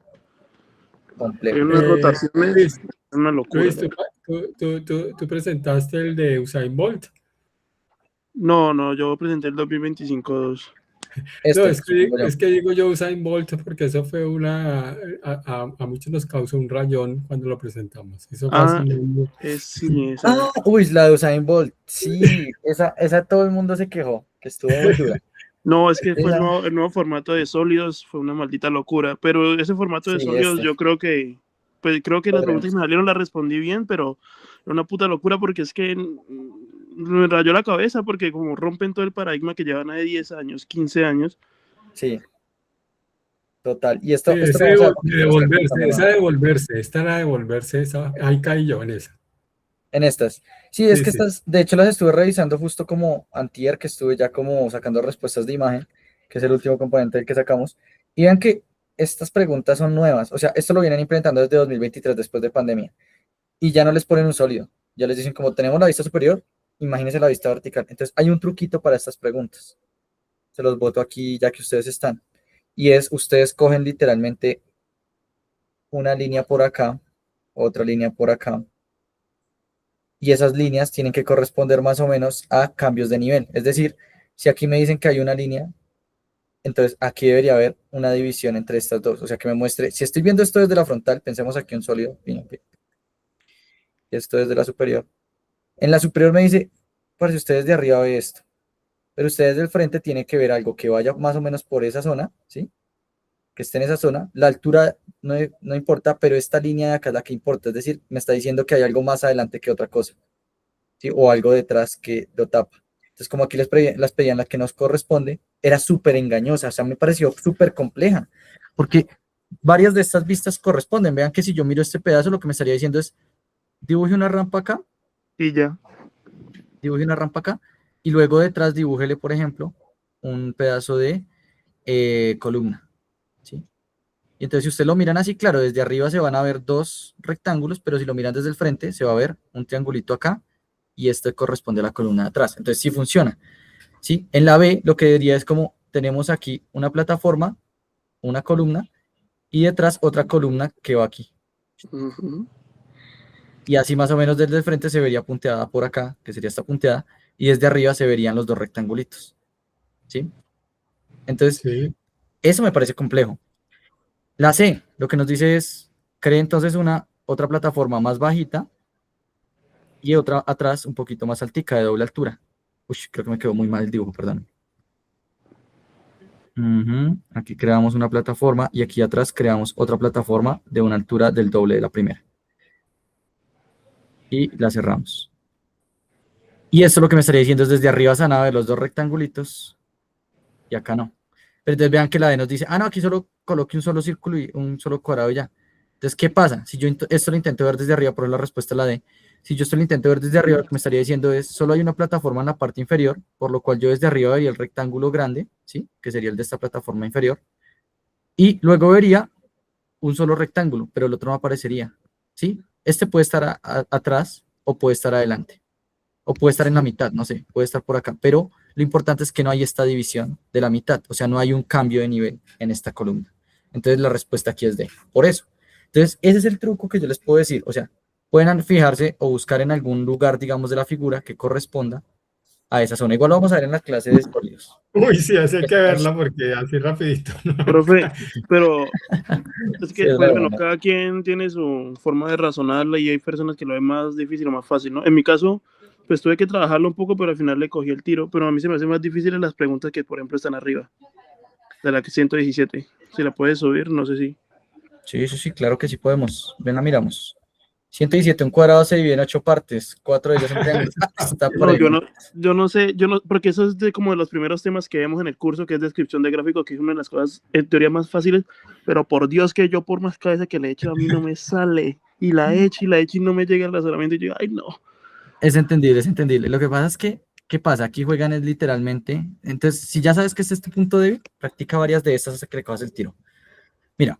complejo. Hay unas rotaciones, Luis, es una locura. Luis, tú presentaste el de Usain Bolt. No, yo presenté el 2025-2. No, Este, es que digo yo Usain Bolt porque eso fue a muchos nos causó un rayón cuando lo presentamos. Eso fue Ah, así, sí, esa. uy, la de Usain Bolt, sí, esa todo el mundo se quejó, que estuvo muy dura. No, es que fue Esa- el nuevo formato de sólidos, fue una maldita locura. Pero ese formato de sí, sólidos, yo creo que, pues creo que las preguntas que me salieron las respondí bien, pero era una puta locura porque es que me rayó la cabeza porque como rompen todo el paradigma que llevan de 10 años, 15 años. sí, total. Y Sí, esto lo vamos a ver porque quiero saber cómo esa va. devolverse, esta era devolverse, ahí caí yo en esa. En estas. Sí, es Sí, que sí. estas, de hecho las estuve revisando justo como antier, que estuve ya como sacando respuestas de imagen, que es el último componente del que sacamos, y vean que estas preguntas son nuevas, o sea, esto lo vienen implementando desde 2023, después de pandemia, y ya no les ponen un sólido, ya les dicen como tenemos la vista superior, imagínense la vista vertical. Entonces hay un truquito para estas preguntas, se los boto aquí ya que ustedes están, y es, ustedes cogen literalmente una línea por acá, otra línea por acá, y esas líneas tienen que corresponder más o menos a cambios de nivel. Es decir, si aquí me dicen que hay una línea, entonces aquí debería haber una división entre estas dos. O sea, que me muestre, si estoy viendo esto desde la frontal, pensemos aquí un sólido, y esto desde la superior. En la superior me dice, pues si ustedes de arriba ven esto, pero ustedes del frente tienen que ver algo que vaya más o menos por esa zona, ¿sí? Que esté en esa zona. La altura no importa, pero esta línea de acá es la que importa. Es decir, me está diciendo que hay algo más adelante que otra cosa. ¿Sí? O algo detrás que lo tapa. Entonces, como aquí las pedían la que nos corresponde, era súper engañosa, o sea, me pareció súper compleja, porque varias de estas vistas corresponden. Vean que si yo miro este pedazo, lo que me estaría diciendo es, dibuje una rampa acá, Y ya. dibuje una rampa acá, y luego detrás dibújele, por ejemplo, un pedazo de columna, ¿sí? Y entonces, si ustedes lo miran así, claro, desde arriba se van a ver dos rectángulos, pero si lo miran desde el frente, se va a ver un triangulito acá, y esto corresponde a la columna de atrás. Entonces, sí funciona, ¿sí? En la B, lo que diría es como, tenemos aquí una plataforma, una columna, y detrás otra columna que va aquí. Ujú. Y así más o menos desde el frente se vería punteada por acá, que sería esta punteada, y desde arriba se verían los dos rectangulitos, ¿sí? Entonces, Sí. eso me parece complejo. La C, lo que nos dice es, cree entonces una otra plataforma más bajita y otra atrás un poquito más altica, de doble altura. Uy, creo que me quedó muy mal el dibujo, perdón. Aquí creamos una plataforma y aquí atrás creamos otra plataforma de una altura del doble de la primera. Y la cerramos. Y esto lo que me estaría diciendo es desde arriba sanada de los dos rectangulitos y acá no. Pero entonces vean que la D nos dice, no, aquí solo coloque un solo círculo y un solo cuadrado y ya. Entonces, ¿qué pasa? Si yo esto lo intento ver desde arriba, por eso la respuesta es la D. Si yo esto lo intento ver desde arriba, lo que me estaría diciendo es, solo hay una plataforma en la parte inferior, por lo cual yo desde arriba vería el rectángulo grande, ¿sí? Que sería el de esta plataforma inferior. Y luego vería un solo rectángulo, pero el otro no aparecería, ¿sí? Este puede estar atrás o puede estar adelante, o puede estar en la mitad, no sé, puede estar por acá, pero lo importante es que no hay esta división de la mitad, o sea, no hay un cambio de nivel en esta columna. Entonces la respuesta aquí es D, por eso. Entonces, ese es el truco que yo les puedo decir, o sea, pueden fijarse o buscar en algún lugar, digamos, de la figura que corresponda a esa zona. Igual lo vamos a ver en la clase de sólidos. Uy, sí, así hay que verla porque así rapidito. Profe, pero es Sí, que, es pues re bueno, bueno. cada quien tiene su forma de razonarla y hay personas que lo ven más difícil o más fácil, ¿no? En mi caso, pues tuve que trabajarlo un poco, pero al final le cogí el tiro. Pero a mí se me hacen más difíciles las preguntas que, por ejemplo, están arriba, de la que 117. Si la puedes subir, no sé si. Sí, sí, sí, claro que sí podemos. Ven, la miramos. 117, un cuadrado se divide en 8 partes, 4 de ellas son triángulos. Está por No, ahí. yo no sé, yo no, porque eso es de como de los primeros temas que vemos en el curso, que es descripción de gráfico, que es una de las cosas en teoría más fáciles, pero por Dios que yo por más cabeza que le echo a mí no me sale, y la echo y la echo y no me llega el razonamiento y yo, ay no. Es entendible, es entendible. Lo que pasa es que, ¿qué pasa? Aquí juegan es literalmente. Entonces, si ya sabes que es este punto débil, practica varias de estas hasta que le cojas el tiro. Mira,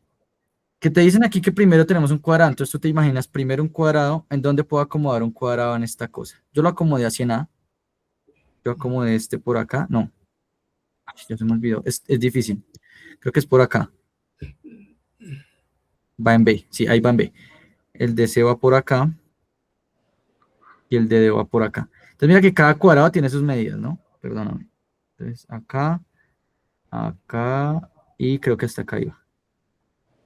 que te dicen aquí que primero tenemos un cuadrado. Entonces tú te imaginas primero un cuadrado. ¿En dónde puedo acomodar un cuadrado en esta cosa? Yo lo acomodé así en A. Yo acomodé este por acá. No, ay, ya se me olvidó. Es difícil. Creo que es por acá. Va en B, sí, ahí va en B. El de C va por acá y el de D va por acá. Entonces mira que cada cuadrado tiene sus medidas, ¿no? Perdóname. Entonces acá, acá y creo que hasta acá iba.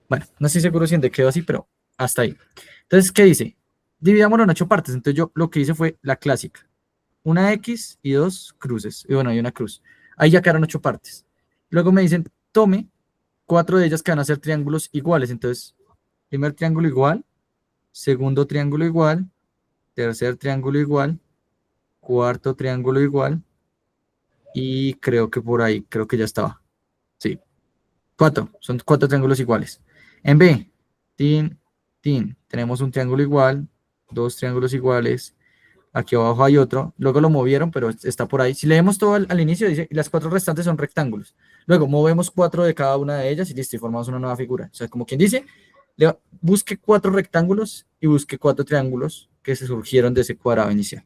Bueno, no estoy seguro si en D quedó así, pero hasta ahí. Entonces, ¿qué dice? Dividámoslo en 8 partes. Entonces yo lo que hice fue la clásica. Una X y 2 cruces. Y bueno, hay una cruz. Ahí ya quedaron 8 partes. Luego me dicen, tome 4 de ellas que van a ser triángulos iguales. Entonces, primer triángulo igual, segundo triángulo igual, tercer triángulo igual, cuarto triángulo igual, y creo que por ahí, creo que ya estaba. Sí, 4, son 4 triángulos iguales. En B, tenemos un triángulo igual, 2 triángulos iguales, aquí abajo hay otro, luego lo movieron, pero está por ahí. Si leemos todo al inicio, dice, y las 4 restantes son rectángulos. Luego movemos 4 de cada una de ellas y listo, y formamos una nueva figura. O sea, como quien dice, busque 4 rectángulos y busque 4 triángulos que se surgieron de ese cuadrado inicial.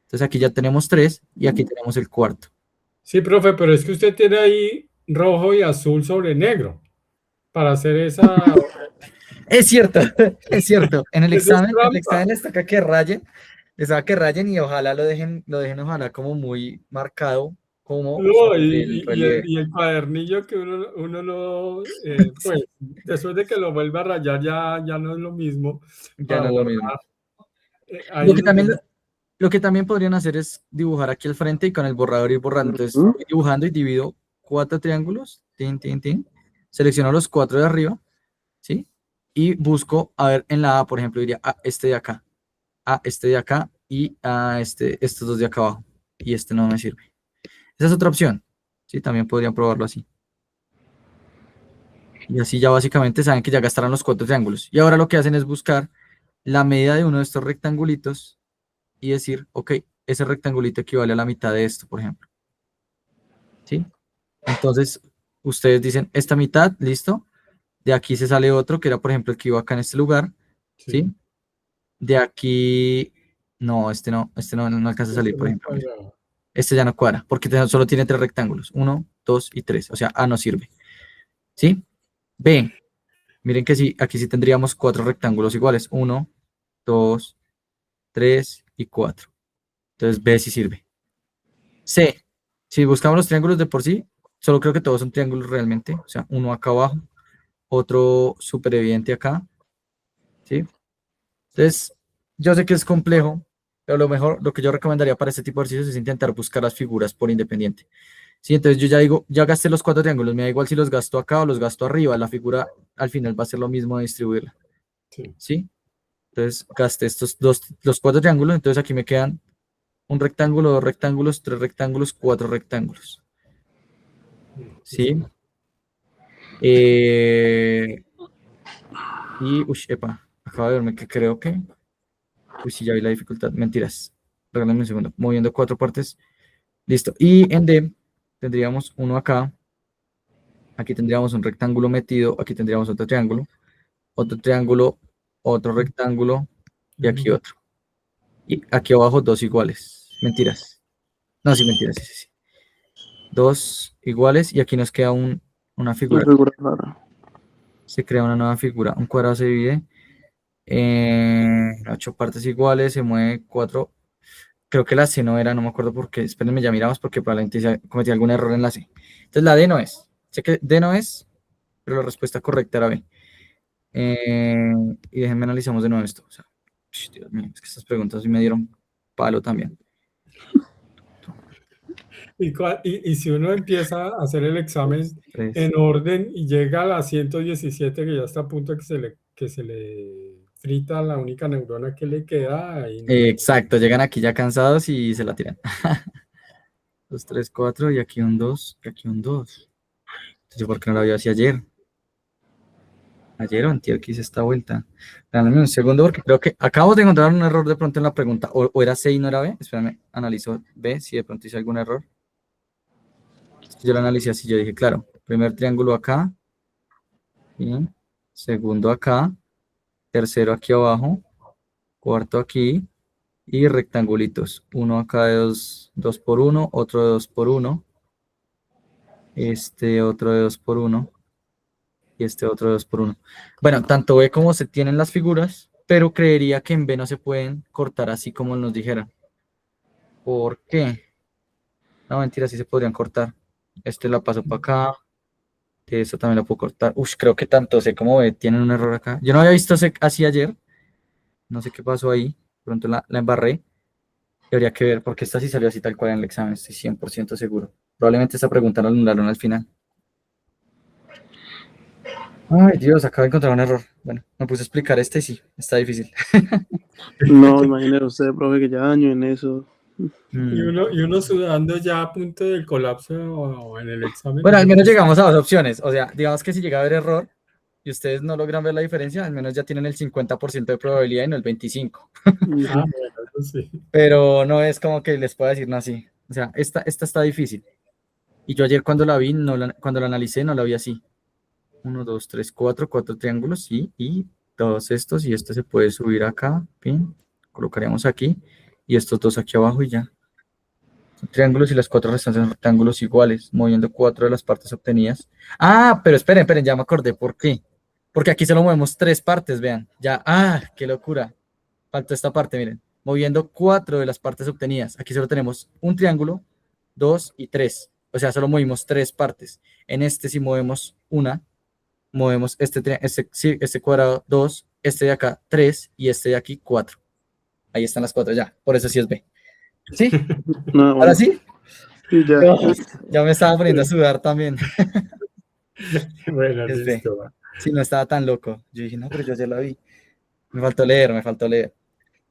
Entonces aquí ya tenemos 3 y aquí tenemos el cuarto. Sí, profe, pero es que usted tiene ahí rojo y azul sobre negro para hacer esa... Es cierto, es cierto. En el Eso es examen trampa. les toca que rayen, les toca que rayen y ojalá lo dejen ojalá como muy marcado, como No, sobre el relieve. y el cuadernillo que uno no, pues, después de que lo vuelva a rayar ya no es lo mismo Ya para no es lo mismo. borrar. Lo Ahí que es donde... también, lo que también podrían hacer es dibujar aquí al frente y con el borrador ir borrando. Entonces, voy dibujando y divido 4 triángulos, selecciono los 4 de arriba, ¿sí? Y busco, a ver, en la A, por ejemplo, diría este de acá, este de acá y estos 2 de acá abajo. Y este no me sirve. Esa es otra opción, ¿sí? También podrían probarlo así. Y así ya básicamente saben que ya gastaron los 4 triángulos. Y ahora lo que hacen es buscar la medida de uno de estos rectangulitos y decir, ok, ese rectangulito equivale a la mitad de esto, por ejemplo. ¿Sí? Entonces, ustedes dicen, esta mitad, listo. De aquí se sale otro, que era, por ejemplo, el que iba acá en este lugar. ¿Sí? Sí. De aquí, no, no alcanza a salir, por No ejemplo. Mira. cuadrado. Este ya no cuadra, porque solo tiene 3 rectángulos. 1, 2 y 3. O sea, A no sirve. ¿Sí? B. Miren que sí, aquí sí tendríamos 4 rectángulos iguales. 1, 2, 3 y 4. Entonces B sí sirve. C. Si buscamos los triángulos de por sí, solo creo que todos son triángulos realmente. O sea, uno acá abajo, otro súper evidente acá. ¿Sí? Entonces, yo sé que es complejo, pero lo mejor, lo que yo recomendaría para este tipo de ejercicios es intentar buscar las figuras por independiente. Sí, entonces yo ya digo, ya gasté los 4 triángulos, me da igual si los gasto acá o los gasto arriba, la figura al final va a ser lo mismo de distribuirla. Sí. ¿Sí? Entonces gasté los 4 triángulos, entonces aquí me quedan un rectángulo, 2 rectángulos, 3 rectángulos, 4 rectángulos. ¿Sí? Epa, acabo de verme que creo que... Uy, sí, ya vi la dificultad. Mentiras. Regálame un segundo. Moviendo 4 partes. Listo. Y en D tendríamos uno acá. Aquí tendríamos un rectángulo metido. Aquí tendríamos otro triángulo, otro rectángulo y aquí otro. Y aquí abajo 2 iguales. Mentiras. No, sí, mentiras. Sí, sí, sí. 2 iguales y aquí nos queda una Una figura. figura rara. Se crea una nueva figura. Un cuadrado se divide en 8 partes iguales. Se mueve 4. Creo que la C no era, no me acuerdo por qué. Espérenme, ya miramos porque probablemente cometí algún error en la C. Entonces la D no es. Sé que D no es, pero la respuesta correcta era B. Y déjenme analizamos de nuevo esto. O sea, Dios mío, es que estas preguntas sí me dieron palo también. Y si uno empieza a hacer el examen 3. en orden y llega a la 117, que ya está a punto de que se le frita la única neurona que le queda, ahí no. Exacto, llegan aquí ya cansados y se la tiran. 2, 3, 4 y aquí un 2 y aquí un 2. Entonces, ¿por qué no la vio así ayer? Ayer o antier que hice esta vuelta. Dame un segundo porque creo que acabo de encontrar un error de pronto en la pregunta. O era C y no era B. Espérame, analizo B si de pronto hice algún error. Yo lo analicé así, yo dije, claro, primer triángulo acá, y segundo acá, tercero aquí abajo, cuarto aquí, y rectangulitos. Uno acá de 2 por 1, otro de 2 por 1, otro de 2 por 1, y este otro 2 por 1. Bueno, tanto B como C tienen las figuras, pero creería que en B no se pueden cortar así como nos dijeron. ¿Por qué? No, mentira, sí se podrían cortar. Este la paso para acá. Esta también la puedo cortar. Uf, creo que tanto C como B tienen un error acá. Yo no había visto C así ayer. No sé qué pasó ahí. Pronto la embarré. Y habría que ver, porque esta sí salió así tal cual en el examen. Estoy 100% seguro. Probablemente esta pregunta la anularon al final. Ay, Dios, acabo de encontrar un error. Bueno, me puse a explicar este y sí, está difícil. No, imagínese usted, profe, que ya año en eso. Y uno sudando ya a punto del colapso o en el examen. Bueno, al menos llegamos a dos opciones. O sea, digamos que si llega a haber error y ustedes no logran ver la diferencia, al menos ya tienen el 50% de probabilidad y no el 25%. Ah, bueno, eso sí. Pero no es como que les pueda decir no así. O sea, esta está difícil. Y yo ayer cuando la vi, cuando la analicé, no la vi así. 1, 2, 3, 4 triángulos, sí, y todos estos, y este se puede subir acá, pin, colocaríamos aquí, y estos dos aquí abajo y ya. Son triángulos y las 4 restantes son rectángulos iguales, moviendo 4 de las partes obtenidas. Ah, pero esperen, ya me acordé, ¿por qué? Porque aquí solo movemos 3 partes, vean, ya, qué locura. Faltó esta parte, miren, moviendo 4 de las partes obtenidas. Aquí solo tenemos un triángulo, 2 y 3, o sea, solo movimos 3 partes. En este sí movemos una, movemos este cuadrado 2, este de acá 3 y este de aquí 4. Ahí están las 4 ya, por eso sí es B. ¿Sí? No, bueno, ¿Ahora sí? sí, ya. Ya me estaba poniendo a sudar también. Bueno, Es B. listo. Sí, no estaba tan loco. Yo dije, no, pero yo ya la vi. Me faltó leer.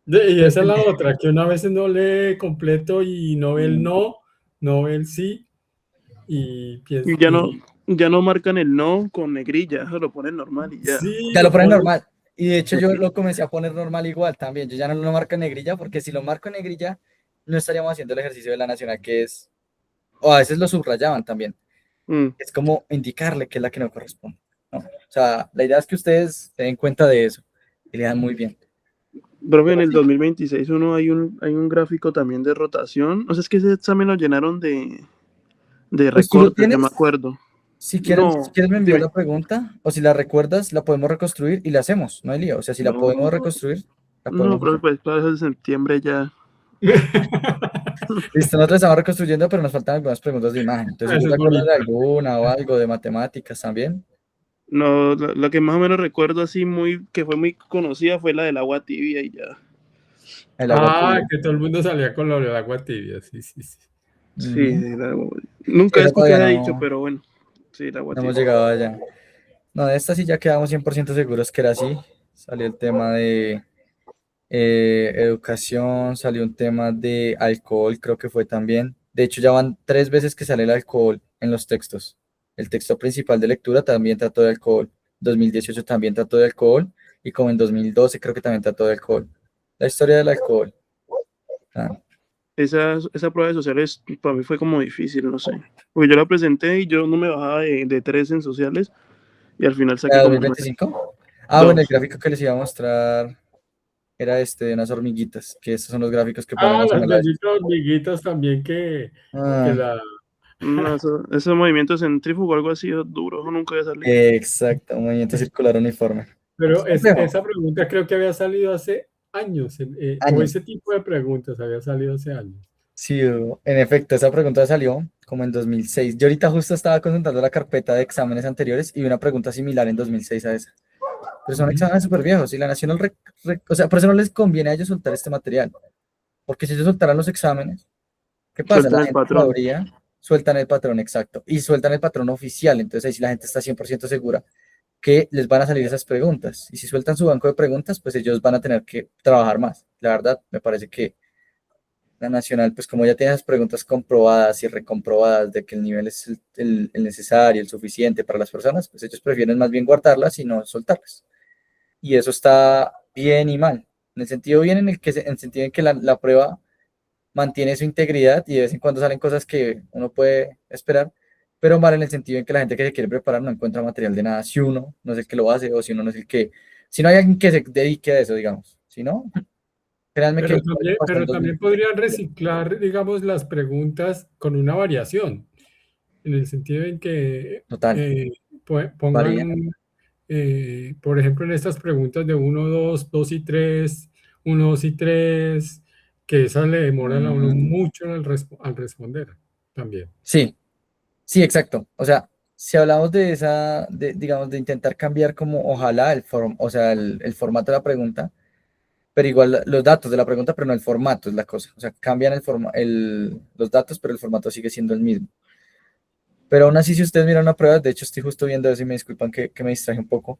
Y esa es la otra, que una vez no lee completo y no ve el no ve el sí, y piensa. Y ya no marcan el no con negrilla, se lo ponen normal y ya. Sí, Ya lo lo ponen pone. normal. Y de hecho yo lo comencé a poner normal igual también. Yo ya no lo marco en negrilla porque si lo marco en negrilla no estaríamos haciendo el ejercicio de la nacional que es, o a veces lo subrayaban también. Mm. Es como indicarle que es la que no corresponde, ¿no? O sea, la idea es que ustedes se den cuenta de eso y le dan muy bien. Profe, en el 2026 hay un gráfico también de rotación. O sea, es que ese examen lo llenaron de Pues tú lo recortes, ya me tienes. acuerdo. Si No, quieres me envías dime. la pregunta o si la recuerdas, la podemos reconstruir y la hacemos, no hay lío. O sea, si la podemos No, reconstruir, la no, podemos profe, hacer. pues claro, es de septiembre ya. Listo, nosotros estamos reconstruyendo, pero nos faltan algunas preguntas de imagen. Entonces, si tú Eso te es acuerdas de bonito. alguna o algo de matemáticas también, No, la que más o menos recuerdo así que fue muy conocida fue la del agua tibia y ya. el agua tibia. Que todo el mundo salía con lo del agua tibia, sí. Sí, Ujú. nunca he Esa escuchado todavía ese dicho, no, pero bueno, sí, el agua no hemos tibia. llegado allá. No, de esta sí ya quedamos 100% seguros que era así. Salió el tema de educación, salió un tema de alcohol, creo que fue también. De hecho, ya van 3 veces que sale el alcohol en los textos. El texto principal de lectura también trató de alcohol. 2018 también trató de alcohol. Y como en 2012 creo que también trató de alcohol. La historia del alcohol. Ah, Esa prueba de sociales para mí fue como difícil, no sé. Porque yo la presenté y yo no me bajaba de 3 en sociales y al final ¿la saqué de como 2025? Bueno, el 2. gráfico que les iba a mostrar era este de unas hormiguitas, que estos son los gráficos que ponemos en Las el iPad. benditas hormiguitas también que Ah, la... No, esos movimientos centrífugos o algo así es duro, eso nunca había salido. exacto, un movimiento circular uniforme. Pero Es complejo. esa pregunta creo que había salido hace años, o Años. ese tipo de preguntas había salido hace años. Sí, en efecto, esa pregunta salió como en 2006. Yo ahorita justo estaba consultando la carpeta de exámenes anteriores y vi una pregunta similar en 2006 a esa. Pero son exámenes súper viejos y la Nacional, o sea, por eso no les conviene a ellos soltar este material. Porque si ellos soltaran los exámenes, ¿qué pasa? Sueltan La el gente patrón. sabría, sueltan el patrón exacto y sueltan el patrón oficial. Entonces ahí sí la gente está 100% segura que les van a salir esas preguntas. Y si sueltan su banco de preguntas, pues ellos van a tener que trabajar más. La verdad, me parece que la nacional, pues como ya tiene esas preguntas comprobadas y recomprobadas de que el nivel es el necesario, el suficiente para las personas, pues ellos prefieren más bien guardarlas y no soltarlas. Y eso está bien y mal. En el sentido bien en el sentido en que la prueba mantiene su integridad y de vez en cuando salen cosas que uno puede esperar, pero mal en el sentido en que la gente que se quiere preparar no encuentra material de nada si uno no es el que lo hace o si uno no es el que, si no hay alguien que se dedique a eso, digamos, si no, créanme que pasó en Pero también 2000. podrían reciclar, digamos, las preguntas con una variación, en el sentido en que Total. Varía. pongan, por ejemplo, en estas preguntas de 1, 2, 2 y 3, 1, 2 y 3, que esas le demoran a uno Mm, mucho al responder también. sí, sí, exacto. O sea, si hablamos de digamos, de intentar cambiar como ojalá o sea, el formato de la pregunta, pero igual los datos de la pregunta, pero no el formato es la cosa. O sea, cambian los datos, pero el formato sigue siendo el mismo. Pero aún así, si ustedes miran una prueba, de hecho estoy justo viendo eso y me disculpan que me distraje un poco.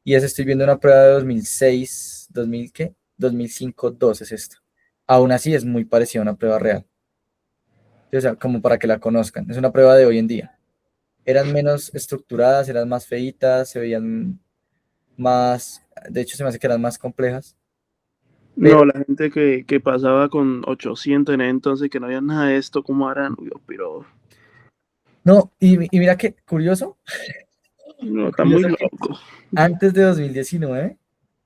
Y es, estoy viendo una prueba de 2006, 2000, ¿qué? 2005, 2 es esto. Aún así es muy parecida a una prueba real. Sí, o sea, como para que la conozcan. Es una prueba de hoy en día. Eran menos estructuradas, eran más feitas, se veían más, de hecho se me hace que eran más complejas. No, Pero, la gente que pasaba con 800 en ese entonces, que no había nada de esto, ¿cómo harán? Uy, pero no, y mira qué no, está muy curioso que loco. antes de 2019,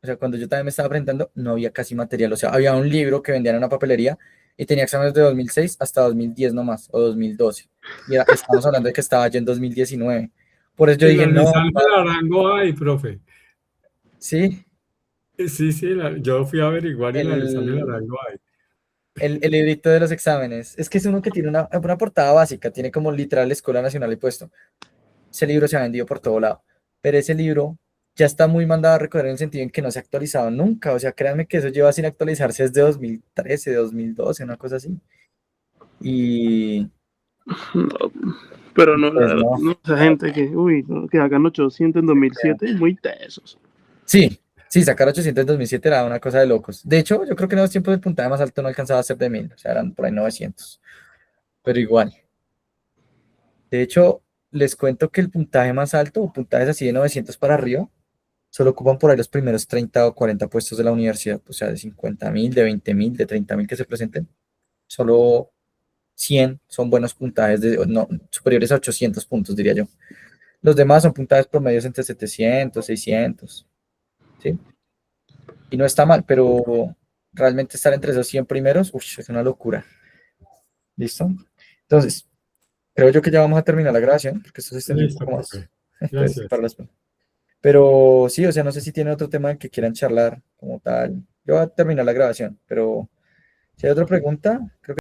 o sea, cuando yo también me estaba presentando, no había casi material. O sea, había un libro que vendían en una papelería y tenía exámenes de 2006 hasta 2010 nomás, o 2012. Y estamos hablando de que estaba yo en 2019. Por eso yo En dije, la no, Lisandro Arango hay, profe. sí, Sí, sí, yo fui a averiguar y en la Lisandro el, Arango hay. el librito de los exámenes. Es que es uno que tiene una portada básica, tiene como literal Escuela Nacional y puesto. Ese libro se ha vendido por todo lado, pero ese libro ya está muy mandado a recoger en el sentido en que no se ha actualizado nunca. O sea, créanme que eso lleva sin actualizarse desde 2013, 2012, una cosa así. Y No, pero no, la pues verdad, no. no, esa gente que, uy, no, que hagan 800 en 2007, muy tesos. Sí, sí, sacar 800 en 2007 era una cosa de locos. De hecho, yo creo que en los tiempos del puntaje más alto no alcanzaba a ser de 1000, o sea, eran por ahí 900, pero igual. De hecho, les cuento que el puntaje más alto, o puntajes así de 900 para arriba, solo ocupan por ahí los primeros 30 o 40 puestos de la universidad, o sea, de 50.000, de 20.000, de 30.000 que se presenten. Solo 100 son buenos puntajes, no, superiores a 800 puntos, diría yo. Los demás son puntajes promedios entre 700, 600, ¿sí? Y no está mal, pero realmente estar entre esos 100 primeros, es una locura. ¿Listo? Entonces, creo yo que ya vamos a terminar la grabación, porque esto se extendió un Listo, poco más. profe. Entonces, Gracias. pero sí, o sea, no sé si tiene otro tema que quieran charlar como tal. Yo voy a terminar la grabación, pero si hay otra pregunta, creo que